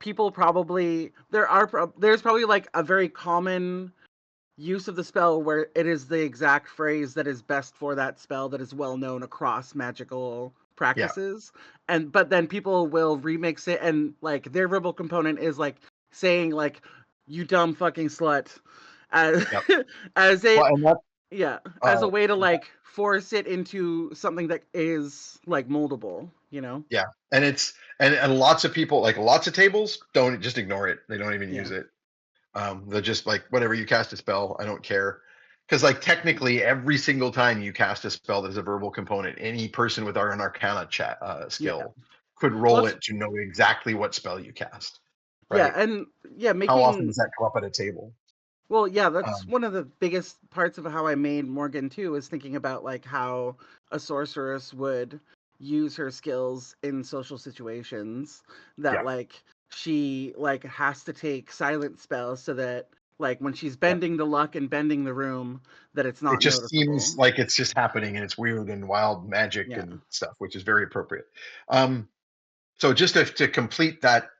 people probably there's probably like a very common use of the spell where it is the exact phrase that is best for that spell that is well known across magical practices, but then people will remix it, and like their verbal component is like saying like "you dumb fucking slut" as Yep. as it Well, and that, as a way to like force it into something that is like moldable, yeah, and and lots of people like lots of tables don't just ignore it. They don't even use it. They're just like whatever you cast a spell, I don't care. Because like technically every single time you cast a spell that is a verbal component, any person with an Arcana skill could roll it to know exactly what spell you cast. Right? and How often making does that come up at a table? well, yeah, that's one of the biggest parts of how I made Morgan too, is thinking about like how a sorceress would use her skills in social situations, that like she like has to take silent spells so that like when she's bending the luck and bending the room, that it's It not just noticeable. seems like it's just happening and it's weird and wild magic and stuff, which is very appropriate. So just to complete that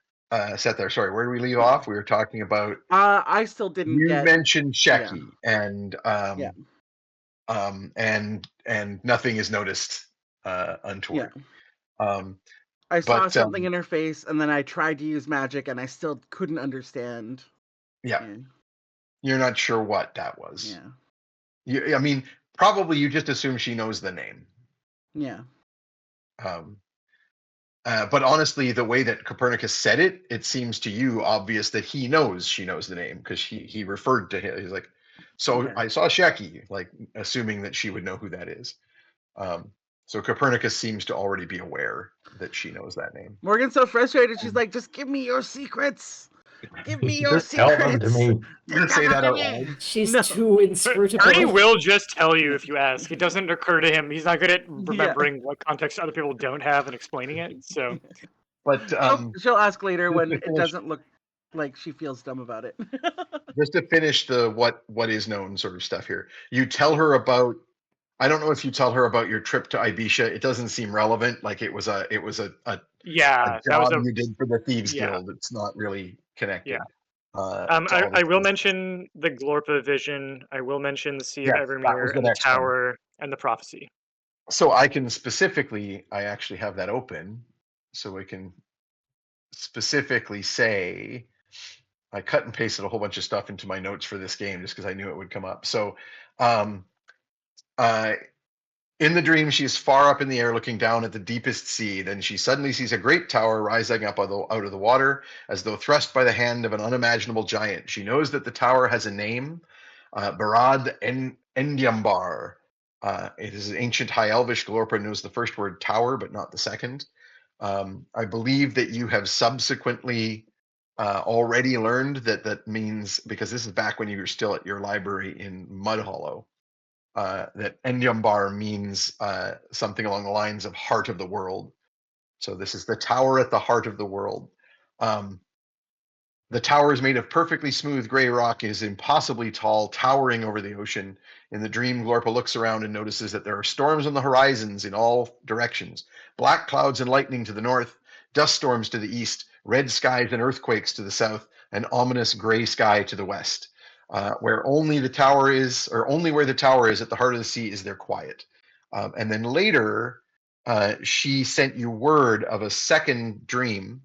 set there, sorry, where do we leave off? We were talking about I still didn't you get mentioned Shecky and and nothing is noticed untoward. I saw But something in her face, and then I tried to use magic, and I still couldn't understand. You're not sure what that was. Yeah. I mean, probably you just assume she knows the name. Yeah. But honestly, the way that Copernicus said it, it seems to you obvious that he knows she knows the name because he referred to him. He's like, so I saw Shecky, like assuming that she would know who that is. So Copernicus seems to already be aware that she knows that name. Morgan's so frustrated. She's like, just give me your secrets. Give me your Just tell them secrets. to me. You're gonna say that out loud? She's too inscrutable. Ernie will just tell you if you ask. It doesn't occur to him. He's not good at remembering what context other people don't have and explaining it. So, but she'll ask later when it doesn't look like she feels dumb about it. Just to finish the what is known sort of stuff here, you tell her about. I don't know if you tell her about your trip to Ibiza. It doesn't seem relevant. Like it was a yeah, a job you did for the Thieves Guild. It's not really connected. I will mention the Glorpa vision. I will mention the Sea of Evermere and the Tower and the Prophecy. So I can specifically, I actually have that open, so we can specifically say, I cut and pasted a whole bunch of stuff into my notes for this game just because I knew it would come up. So in the dream, she is far up in the air looking down at the deepest sea. Then she suddenly sees a great tower rising up out of the water as though thrust by the hand of an unimaginable giant. She knows that the tower has a name, Barad Endiambar. It is an ancient High Elvish. Glorpa knows the first word tower, but not the second. I believe that you have subsequently already learned that means, because this is back when you were still at your library in Mud Hollow, that Endiambar means something along the lines of heart of the world. So this is the tower at the heart of the world. The tower is made of perfectly smooth gray rock. It is impossibly tall, towering over the ocean. In the dream, Glorpa looks around and notices that there are storms on the horizons in all directions. Black clouds and lightning to the north, dust storms to the east, red skies and earthquakes to the south, and ominous gray sky to the west. Where only the tower is, or only where the tower is at the heart of the sea, is there quiet. And then later, she sent you word of a second dream,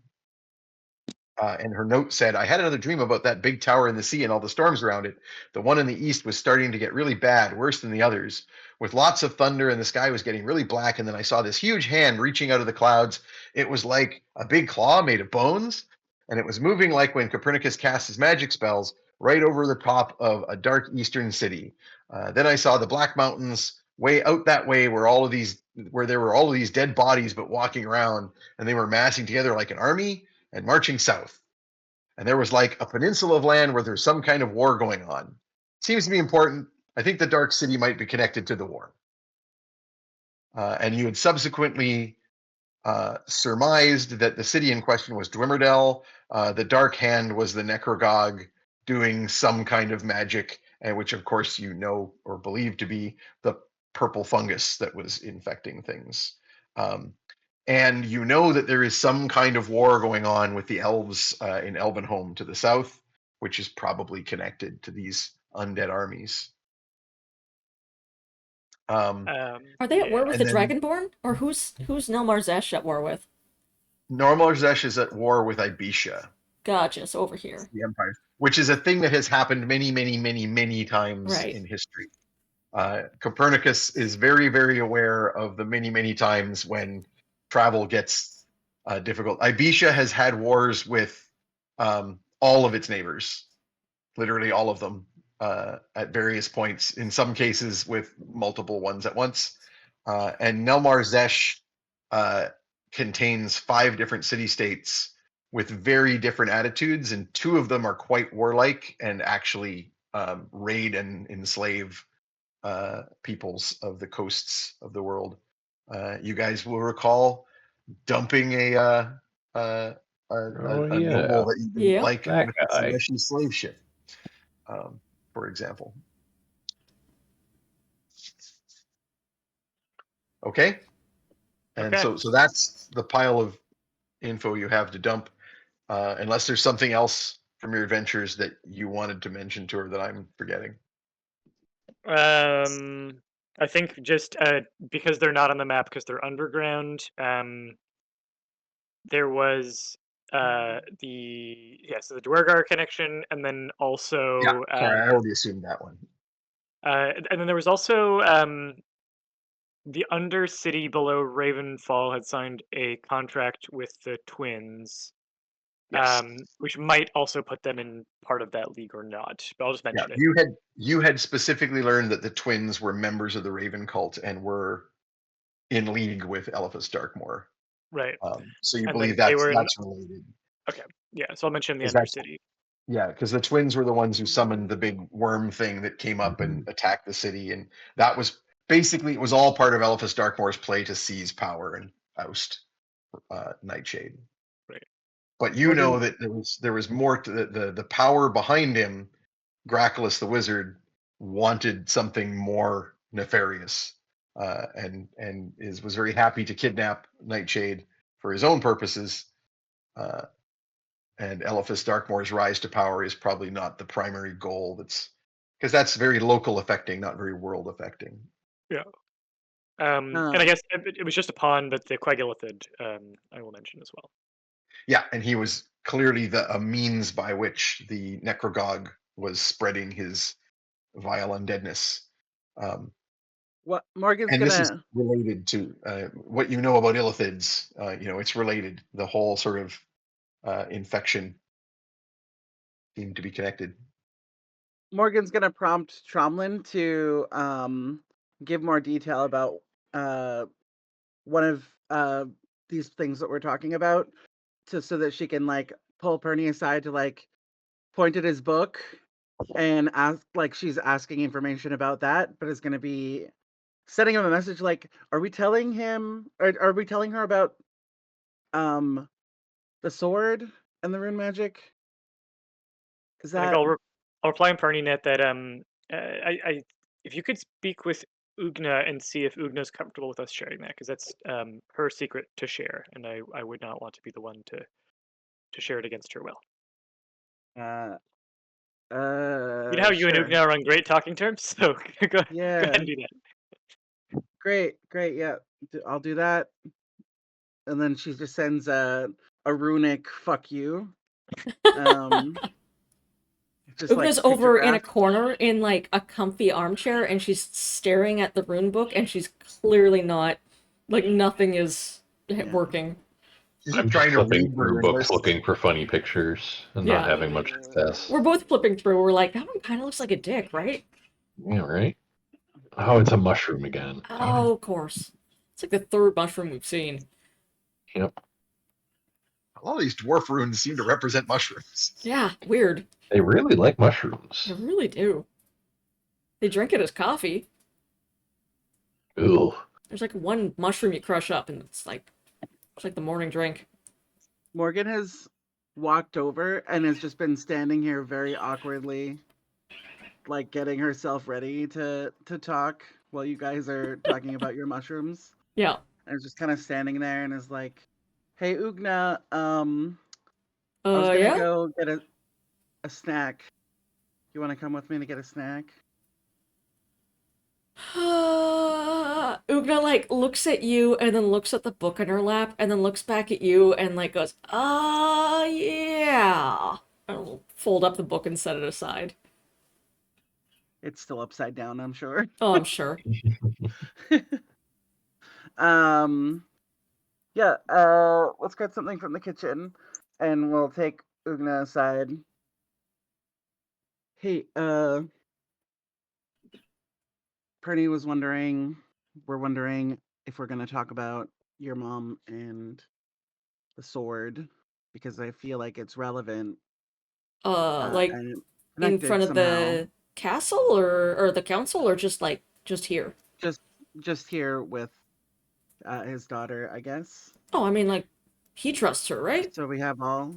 and her note said, I had another dream about that big tower in the sea and all the storms around it. The one in the east was starting to get really bad, worse than the others, with lots of thunder, and the sky was getting really black. And then I saw this huge hand reaching out of the clouds. It was like a big claw made of bones, and it was moving like when Copernicus cast his magic spells right over the top of a dark eastern city. Then I saw the Black Mountains way out that way, where there were all of these dead bodies but walking around, and they were massing together like an army and marching south. And there was like a peninsula of land where there's some kind of war going on. Seems to be important. I think the Dark City might be connected to the war. And you had subsequently surmised that the city in question was Dwimmerdell. The Dark Hand was the Necrogog doing some kind of magic, and which of course you know or believe to be the purple fungus that was infecting things. And you know that there is some kind of war going on with the elves in Elvenholm to the south, which is probably connected to these undead armies. Are they at war with the Dragonborn, or who's Nelmar Zesh at war with? Normal Zesh is at war with Ibisha. Gotcha. So over here, the Empire, which is a thing that has happened many, many, many, many times right. in history. Copernicus is very, very aware of the many, many times when travel gets difficult. Ibisha has had wars with all of its neighbors, literally all of them, at various points, in some cases with multiple ones at once. And Nelmar Zesh contains 5 different city-states with very different attitudes, and 2 of them are quite warlike and actually raid and enslave peoples of the coasts of the world. You guys will recall dumping a noble that you didn't like that with guy. a Zeshi slave ship, for example. Okay, and Okay. so that's the pile of info you have to dump. Unless there's something else from your adventures that you wanted to mention to her that I'm forgetting. I think just because they're not on the map because they're underground. There was so the Dwergar connection, and then also Sorry, I already assumed that one. and then there was also the Undercity below Ravenfall had signed a contract with the twins. Yes. Which might also put them in part of that league or not, but I'll just mention it. You had specifically learned that the twins were members of the Raven cult and were in league with Eliphas Darkmoor. Right. So you And believe then that's related. Okay. Yeah, so I'll mention the Undercity. Yeah, because the twins were the ones who summoned the big worm thing that came up and attacked the city, and that was basically, it was all part of Eliphas Darkmoor's play to seize power and oust Nightshade. Right. But you know that there was more to the power behind him. Gracchus the wizard wanted something more nefarious, and was very happy to kidnap Nightshade for his own purposes. And Eliphas Darkmoor's rise to power is probably not the primary goal. Because that's very local affecting, not very world affecting. Yeah. And I guess it was just a pawn, but the Quagilithid I will mention as well. Yeah, and he was clearly a means by which the Necrogog was spreading his vile undeadness. What Morgan's and gonna... this is related to what you know about illithids. It's related. The whole sort of infection seemed to be connected. Morgan's gonna prompt Tromlin to give more detail about one of these things that we're talking about, so that she can like pull Perny aside to like point at his book and ask, like she's asking information about that, but is gonna be sending him a message like, are we telling him, or are we telling her about um the sword and the rune magic? Is I think that I'll reply in PartyNet that if you could speak with Oogna and see if Oogna's comfortable with us sharing that, because that's her secret to share, and I would not want to be the one to share it against her will. uh You know how you and sure. Oogna are on great talking terms, so go ahead Yeah. and do that. Great, yeah. I'll do that. And then she just sends a runic "fuck you." Just like Oogna's over in a pictographed. corner in like a comfy armchair, and she's staring at the rune book, and she's clearly not, like, nothing is working. She's I'm trying just to flipping read the through rune books list. looking for funny pictures and Yeah. not having much success. We're both flipping through. We're like, that one kind of looks like a dick, right? Yeah, right? Oh, it's a mushroom again. Damn Oh, it. of course. It's like the third mushroom we've seen. Yep. A lot of these dwarf runes seem to represent mushrooms. Yeah, weird. They really like mushrooms. They really do. They drink it as coffee. Ugh. There's like one mushroom you crush up, and it's like the morning drink. Morgan has walked over and has just been standing here very awkwardly, like getting herself ready to talk while you guys are talking about your mushrooms. Yeah. And is just kind of standing there and is like, "Hey, Oogna, I was gonna Yeah? go get a snack. You want to come with me to get a snack?" Oogna, like, looks at you and then looks at the book in her lap and then looks back at you and, like, goes, yeah. I'll fold up the book and set it aside. It's still upside down, I'm sure. Oh, I'm sure. Yeah, let's get something from the kitchen and we'll take Oogna aside. Hey, Perny was wondering, we're wondering if we're going to talk about your mom and the sword, because I feel like it's relevant Like, and in connected front of somehow. the castle or the council, or just here? Just here with his daughter, I guess. Oh, I mean, like, he trusts her, right? So we have all.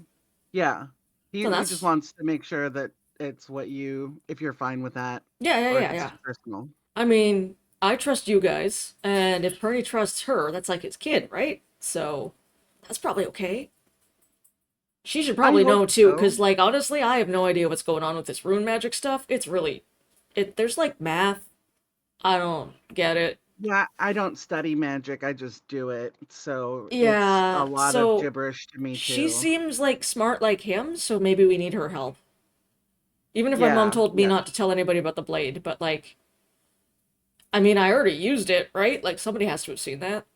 Yeah. He So just wants to make sure that it's what if you're fine with that. Yeah, Or if it's yeah. personal. I mean, I trust you guys, and if Perny trusts her, that's like his kid, right? So that's probably okay. She should probably know too, because, like, honestly, I have no idea what's going on with this rune magic stuff. It's really, there's like math. I don't get it. Yeah, I don't study magic. I just do it. So Yeah, it's a lot so of gibberish to me too. she seems like smart like him, so maybe we need her help. Even if my mom told me not to tell anybody about the blade, but, like, I mean, I already used it, right? Like, somebody has to have seen that.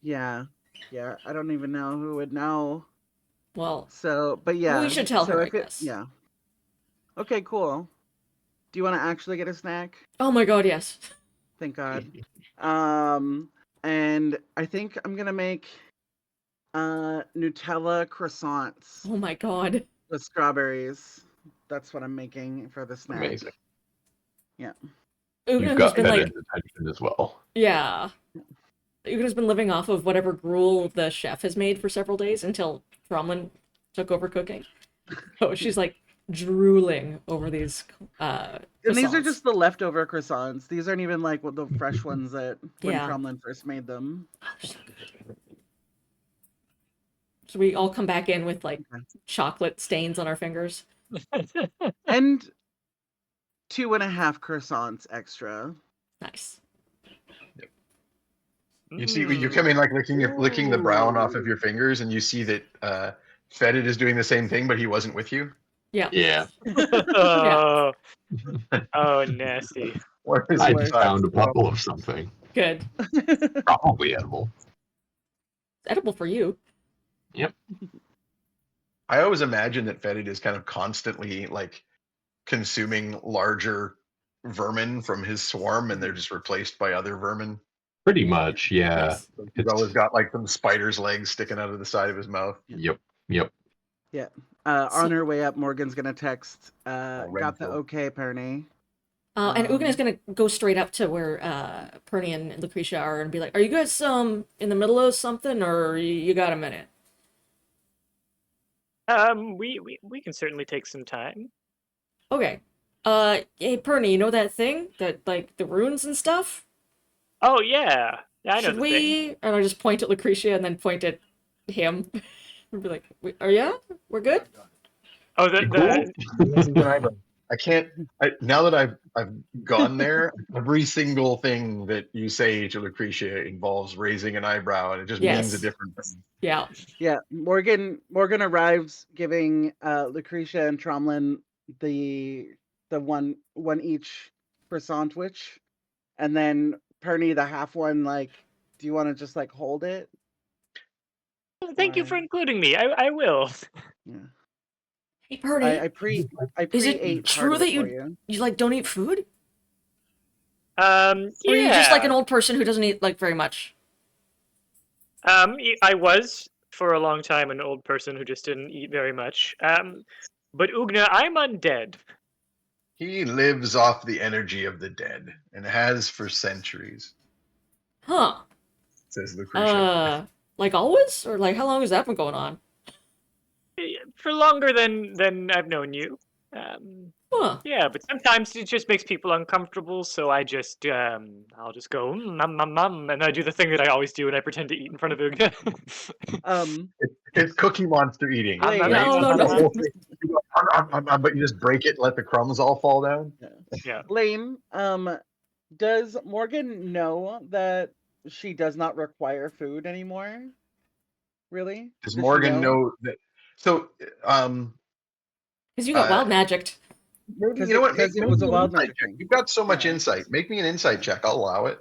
Yeah, I don't even know who would know. Well, so, but yeah. We should tell her, I guess. Yeah. Okay, cool. Do you want to actually get a snack? Oh my god, yes. Thank God. And I think I'm gonna make Nutella croissants. Oh my god. With strawberries. That's what I'm making for the snack. Amazing. Yeah. Oogna You've got been Fetid's attention as well. Yeah. Oogna's been living off of whatever gruel the chef has made for several days until Tromlin took over cooking. So she's like drooling over these and these are croissants. just the leftover croissants. These aren't even like the fresh ones that when Yeah. Tromlin first made them. Oh, they're so good. So we all come back in with like chocolate stains on our fingers. And 2.5 croissants extra. Nice. You see, you come in like licking the brown off of your fingers, and you see that Fetid is doing the same thing, but he wasn't with you. Yeah. Yeah. Oh, oh, nasty. I found a bubble of something. Good. Probably edible. It's edible for you. Yep. I always imagine that Fetid is kind of constantly like consuming larger vermin from his swarm, and they're just replaced by other vermin. Pretty much, yeah. Nice. He's always got like some spider's legs sticking out of the side of his mouth. Yep. Yeah. On her way up, Morgan's gonna text. Got the Renfield. okay, Perny. And Oogna's gonna go straight up to where Perny and Lucretia are and be like, "Are you guys in the middle of something, or you got a minute?" We can certainly take some time. Okay. Hey Perny, you know that thing that like the runes and stuff? Oh yeah, yeah, I know Should the we? thing. And I just point at Lucretia and then point at him and be like, "Are ya? We're good?" Oh, I can't. Now that I've gone there, every single thing that you say to Lucretia involves raising an eyebrow, and it just means a Yes. different thing. Yeah. Yeah, Morgan arrives giving Lucretia and Tromlin the one each for sandwich, and then Perny the half one. Like, do you want to just like hold it? Thank you for including me. I will. Yeah. Hey Perny, I pre is ate it part true of that it for you. you like don't eat food? Yeah. Or are you just like an old person who doesn't eat like very much? I was for a long time an old person who just didn't eat very much. But Oogna, I'm undead. He lives off the energy of the dead, and has for centuries. Huh. Says Lucretia. Like always? Or like how long has that been going on? For longer than I've known you. Huh. Yeah, but sometimes it just makes people uncomfortable, so I just I'll just go nom, and I do the thing that I always do, and I pretend to eat in front of Oogna. It's Cookie Monster eating. Wait, right? no. The whole thing, you go, but you just break it, and let the crumbs all fall down. Yeah. Lane, does Morgan know that she does not require food anymore? Really? Does she Morgan know that? So, Because you got wild magicked. maybe, Because you know what? it Make was a me an wild insight magic check. thing. You've got so much Yeah. insight. Make me an insight check. I'll allow it.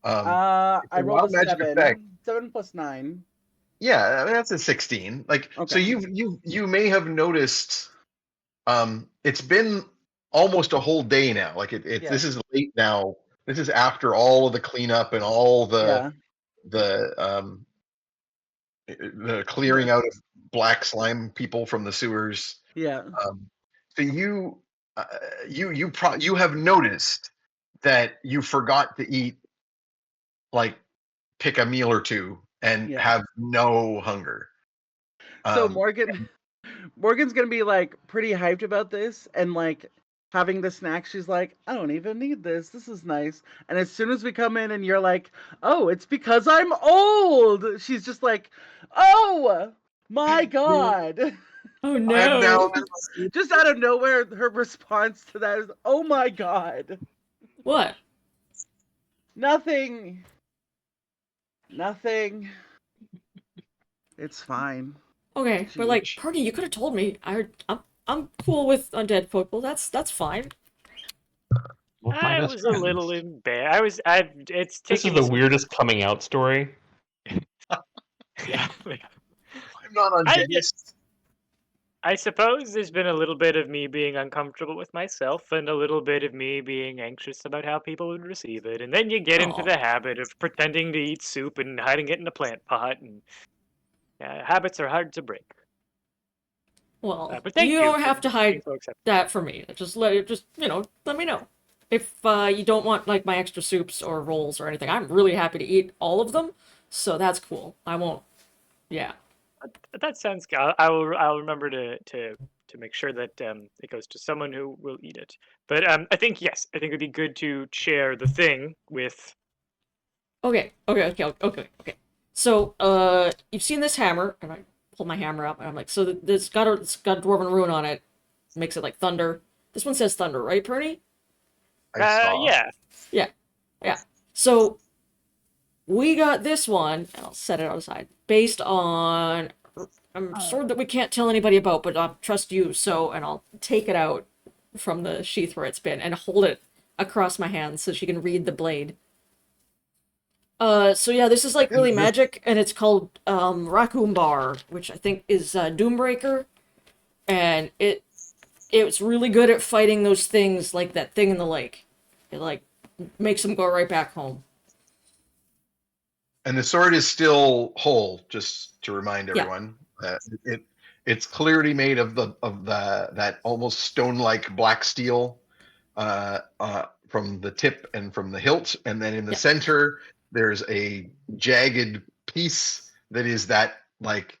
I rolled wild a magic 7. effect. 7 plus 9. Yeah, I mean, that's a 16. Like, so Okay. you may have noticed. It's been almost a whole day now. Like Yeah. this is late now. This is after all of the cleanup and all Yeah. the clearing out of black slime people from the sewers. Yeah. So you have noticed that you forgot to eat, like pick a meal or two, and Yeah. have no hunger. So Morgan's gonna be like pretty hyped about this, and like having the snack, she's like, I don't even need this. This is nice. And as soon as we come in and you're like, oh, it's because I'm old, she's just like, oh my god. Oh I am now no. Just out of nowhere, her response to that is, oh my god. What? Nothing. It's fine. Okay, but like Perny, you could have told me. I'm cool with undead people. That's fine. Well, my I best was a little friends. embarrassed. It's This taken is me the some- weirdest coming out story. Yeah. I'm not on Dennis. I suppose there's been a little bit of me being uncomfortable with myself and a little bit of me being anxious about how people would receive it. And then you get into Aw. the habit of pretending to eat soup and hiding it in a plant pot. And habits are hard to break. Well, But thank you you don't for have to being hide so accepting. that for me. Just let me know. If you don't want like my extra soups or rolls or anything, I'm really happy to eat all of them. So that's cool. I won't. Yeah. That sounds good. I'll remember to make sure that it goes to someone who will eat it. But I think yes, I think it'd be good to share the thing with. Okay. So, you've seen this hammer, and I pull my hammer up, and I'm like, so it's got a dwarven rune on it, makes it like thunder. This one says thunder, right, Perny? I saw. Yeah. Yeah. So, we got this one, and I'll set it outside, based on a sword that we can't tell anybody about, but I'll trust you, so, and I'll take it out from the sheath where it's been, and hold it across my hands so she can read the blade. So yeah, this is like really magic, and it's called Raccoon Bar, which I think is Doombreaker, and it it's really good at fighting those things like that thing in the lake. It like makes them go right back home. And the sword is still whole, just to remind Yeah. everyone. It's clearly made of that almost stone-like black steel from the tip and from the hilt, and then in the Yeah. center there's a jagged piece that is that like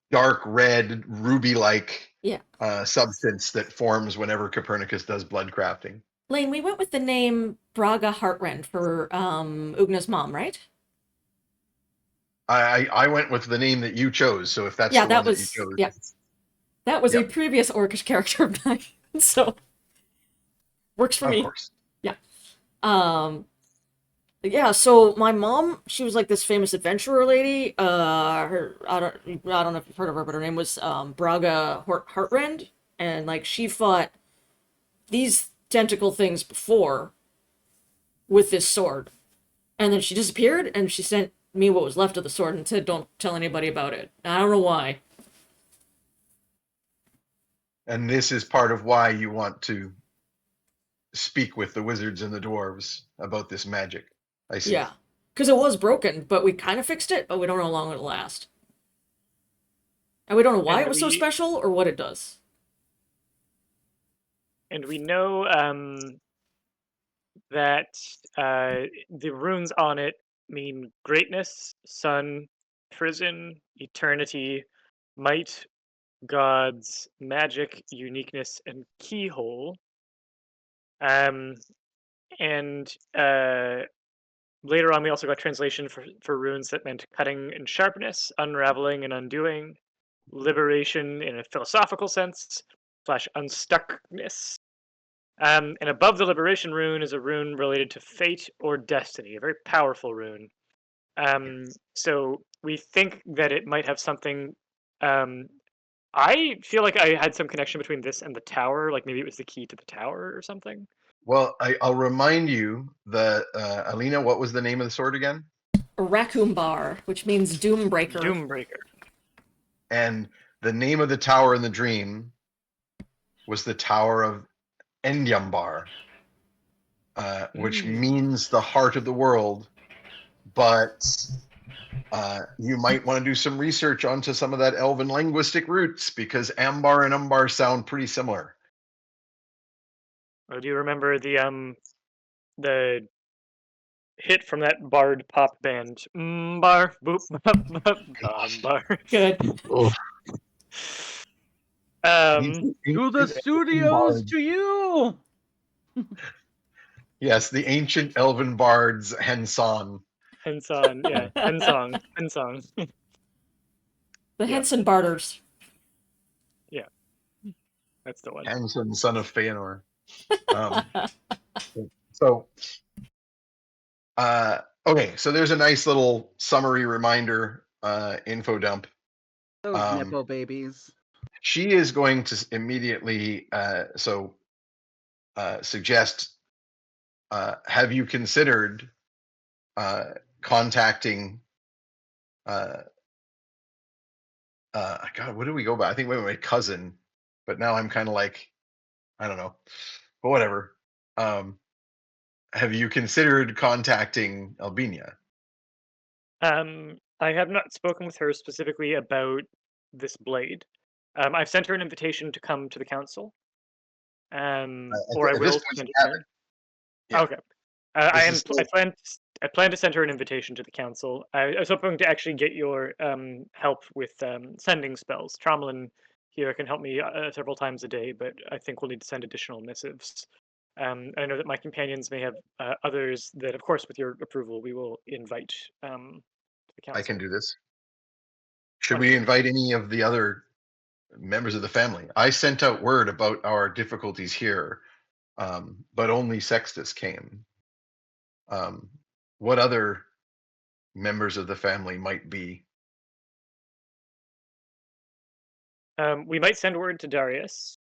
dark red ruby-like Yeah. substance that forms whenever Copernicus does blood crafting. Lane, we went with the name Braga Heartrend for Oogna's mom, right? I went with the name that you chose, so if that's Yeah, the that one that you was chose, yeah. That was a Yep. previous orcish character of mine, so works for of me. course. Yeah, so my mom, she was like this famous adventurer lady. I don't know if you've heard of her, but her name was Braga Heartrend, and like she fought these tentacle things before with this sword, and then she disappeared, and she sent me what was left of the sword and said, "Don't tell anybody about it." I don't know why. And this is part of why you want to speak with the wizards and the dwarves about this magic. I see. Yeah, because it was broken, but we kind of fixed it, but we don't know how long it'll last, and we don't know why And it was so special or what it does. And we know that the runes on it mean greatness, sun, prison, eternity, might, gods, magic, uniqueness, and keyhole. And later on, we also got translation for runes that meant cutting and sharpness, unraveling and undoing, liberation in a philosophical sense, / unstuckness. And above the liberation rune is a rune related to fate or destiny, a very powerful rune. So we think that it might have something. I feel like I had some connection between this and the tower, like maybe it was the key to the tower or something. Well, I'll remind you that Alina, what was the name of the sword again? Rakumbar, which means Doombreaker. Doombreaker. And the name of the tower in the dream was the Tower of Endyambar, which means the heart of the world. But you might want to do some research onto some of that elven linguistic roots, because ambar and umbar sound pretty similar. Do you remember the hit from that bard pop band? Bar boop bop bar. Good. To the studios, to you. Yes, the ancient elven bards Henson. Henson, yeah, Hensong, Hensong. The Yeah. Henson Barters. That's the one. Henson, son of Feanor. Okay, so there's a nice little summary reminder info dump. Those nipple babies. She is going to immediately suggest, have you considered contacting God, what do we go by? I think we went with my cousin, but now I'm kind of like, I don't know, but whatever. Have you considered contacting Albania? I have not spoken with her specifically about this blade. I've sent her an invitation to come to the council. Or I At this will point, send you it to haven't. her. Yeah. Okay. I plan to send her an invitation to the council. I was hoping to actually get your help with sending spells. Tromlin here can help me several times a day, but I think we'll need to send additional missives. I know that my companions may have others that, of course, with your approval, we will invite to the council. I can do this. Should we invite any of the other members of the family? I sent out word about our difficulties here, but only Sextus came. What other members of the family might be? We might send word to Darius.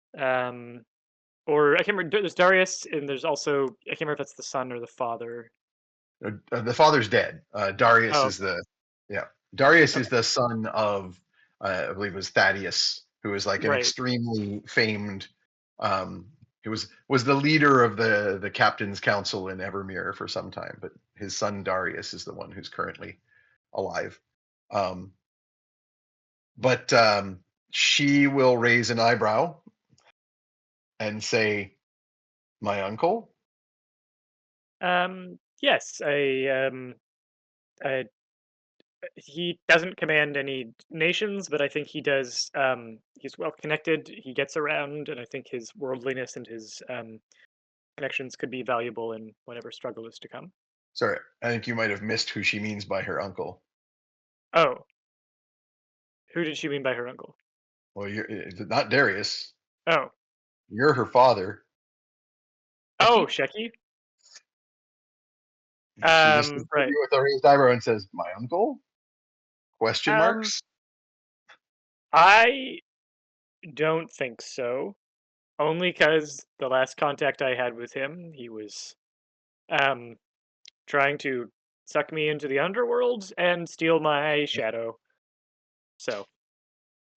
Or I can't remember. There's Darius, and there's also I can't remember if that's the son or the father. The father's dead. Darius is Darius is Okay. the son of I believe it was Thaddeus, who is like an Right. extremely famed He was the leader of the captain's council in Evermere for some time, but his son Darius is the one who's currently alive. But she will raise an eyebrow and say, "My uncle." Yes, he doesn't command any nations, but I think he does. He's well connected. He gets around, and I think his worldliness and his connections could be valuable in whatever struggle is to come. Sorry, I think you might have missed who she means by her uncle. Oh, who did she mean by her uncle? Well, you're not Darius. Oh, You're her father. oh, Shecky. She just looks at Right. you with a raised eyebrow and says, "My uncle?" Question Um, marks. I don't think so. Only because the last contact I had with him, he was um trying to suck me into the underworld and steal my shadow. So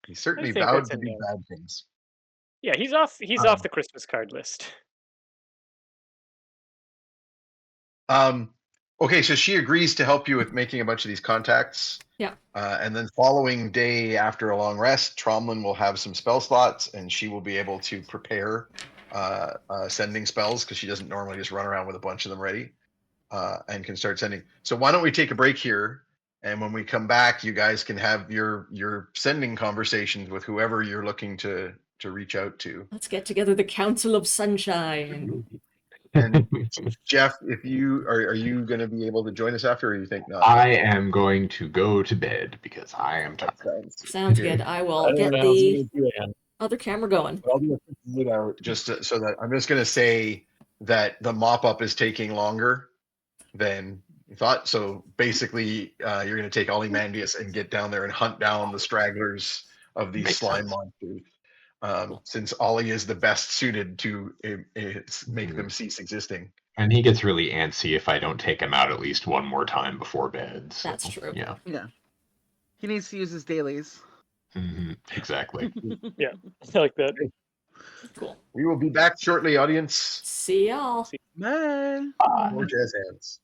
He I certainly think vowed that's a to do no. bad things. Yeah, he's off. He's off the Christmas card list. Um, okay, so she agrees to help you with making a bunch of these contacts. Yeah. And then following day after a long rest, Tromlin will have some spell slots, and she will be able to prepare sending spells because she doesn't normally just run around with a bunch of them ready, and can start sending. So why don't we take a break here, and when we come back, you guys can have your sending conversations with whoever you're looking to reach out to. Let's get together the Council of Sunshine. And Jeff, if you are you going to be able to join us after, or you think not? I am going to go to bed because I am tired. Sounds good. I will get don't know, the it's me too, other camera going. But I'll do a quick out just so that I'm just going to say that the mop up is taking longer than you thought. So basically, you're going to take Ozymandias and get down there and hunt down the stragglers of these Makes slime sense. monsters. Since Ollie is the best suited to make them cease existing. And he gets really antsy if I don't take him out at least one more time before bed. So, That's true. Yeah. Yeah. He needs to use his dailies. Exactly. Yeah, I like that. Cool. We will be back shortly, audience. See y'all. Bye. Bye. More jazz hands.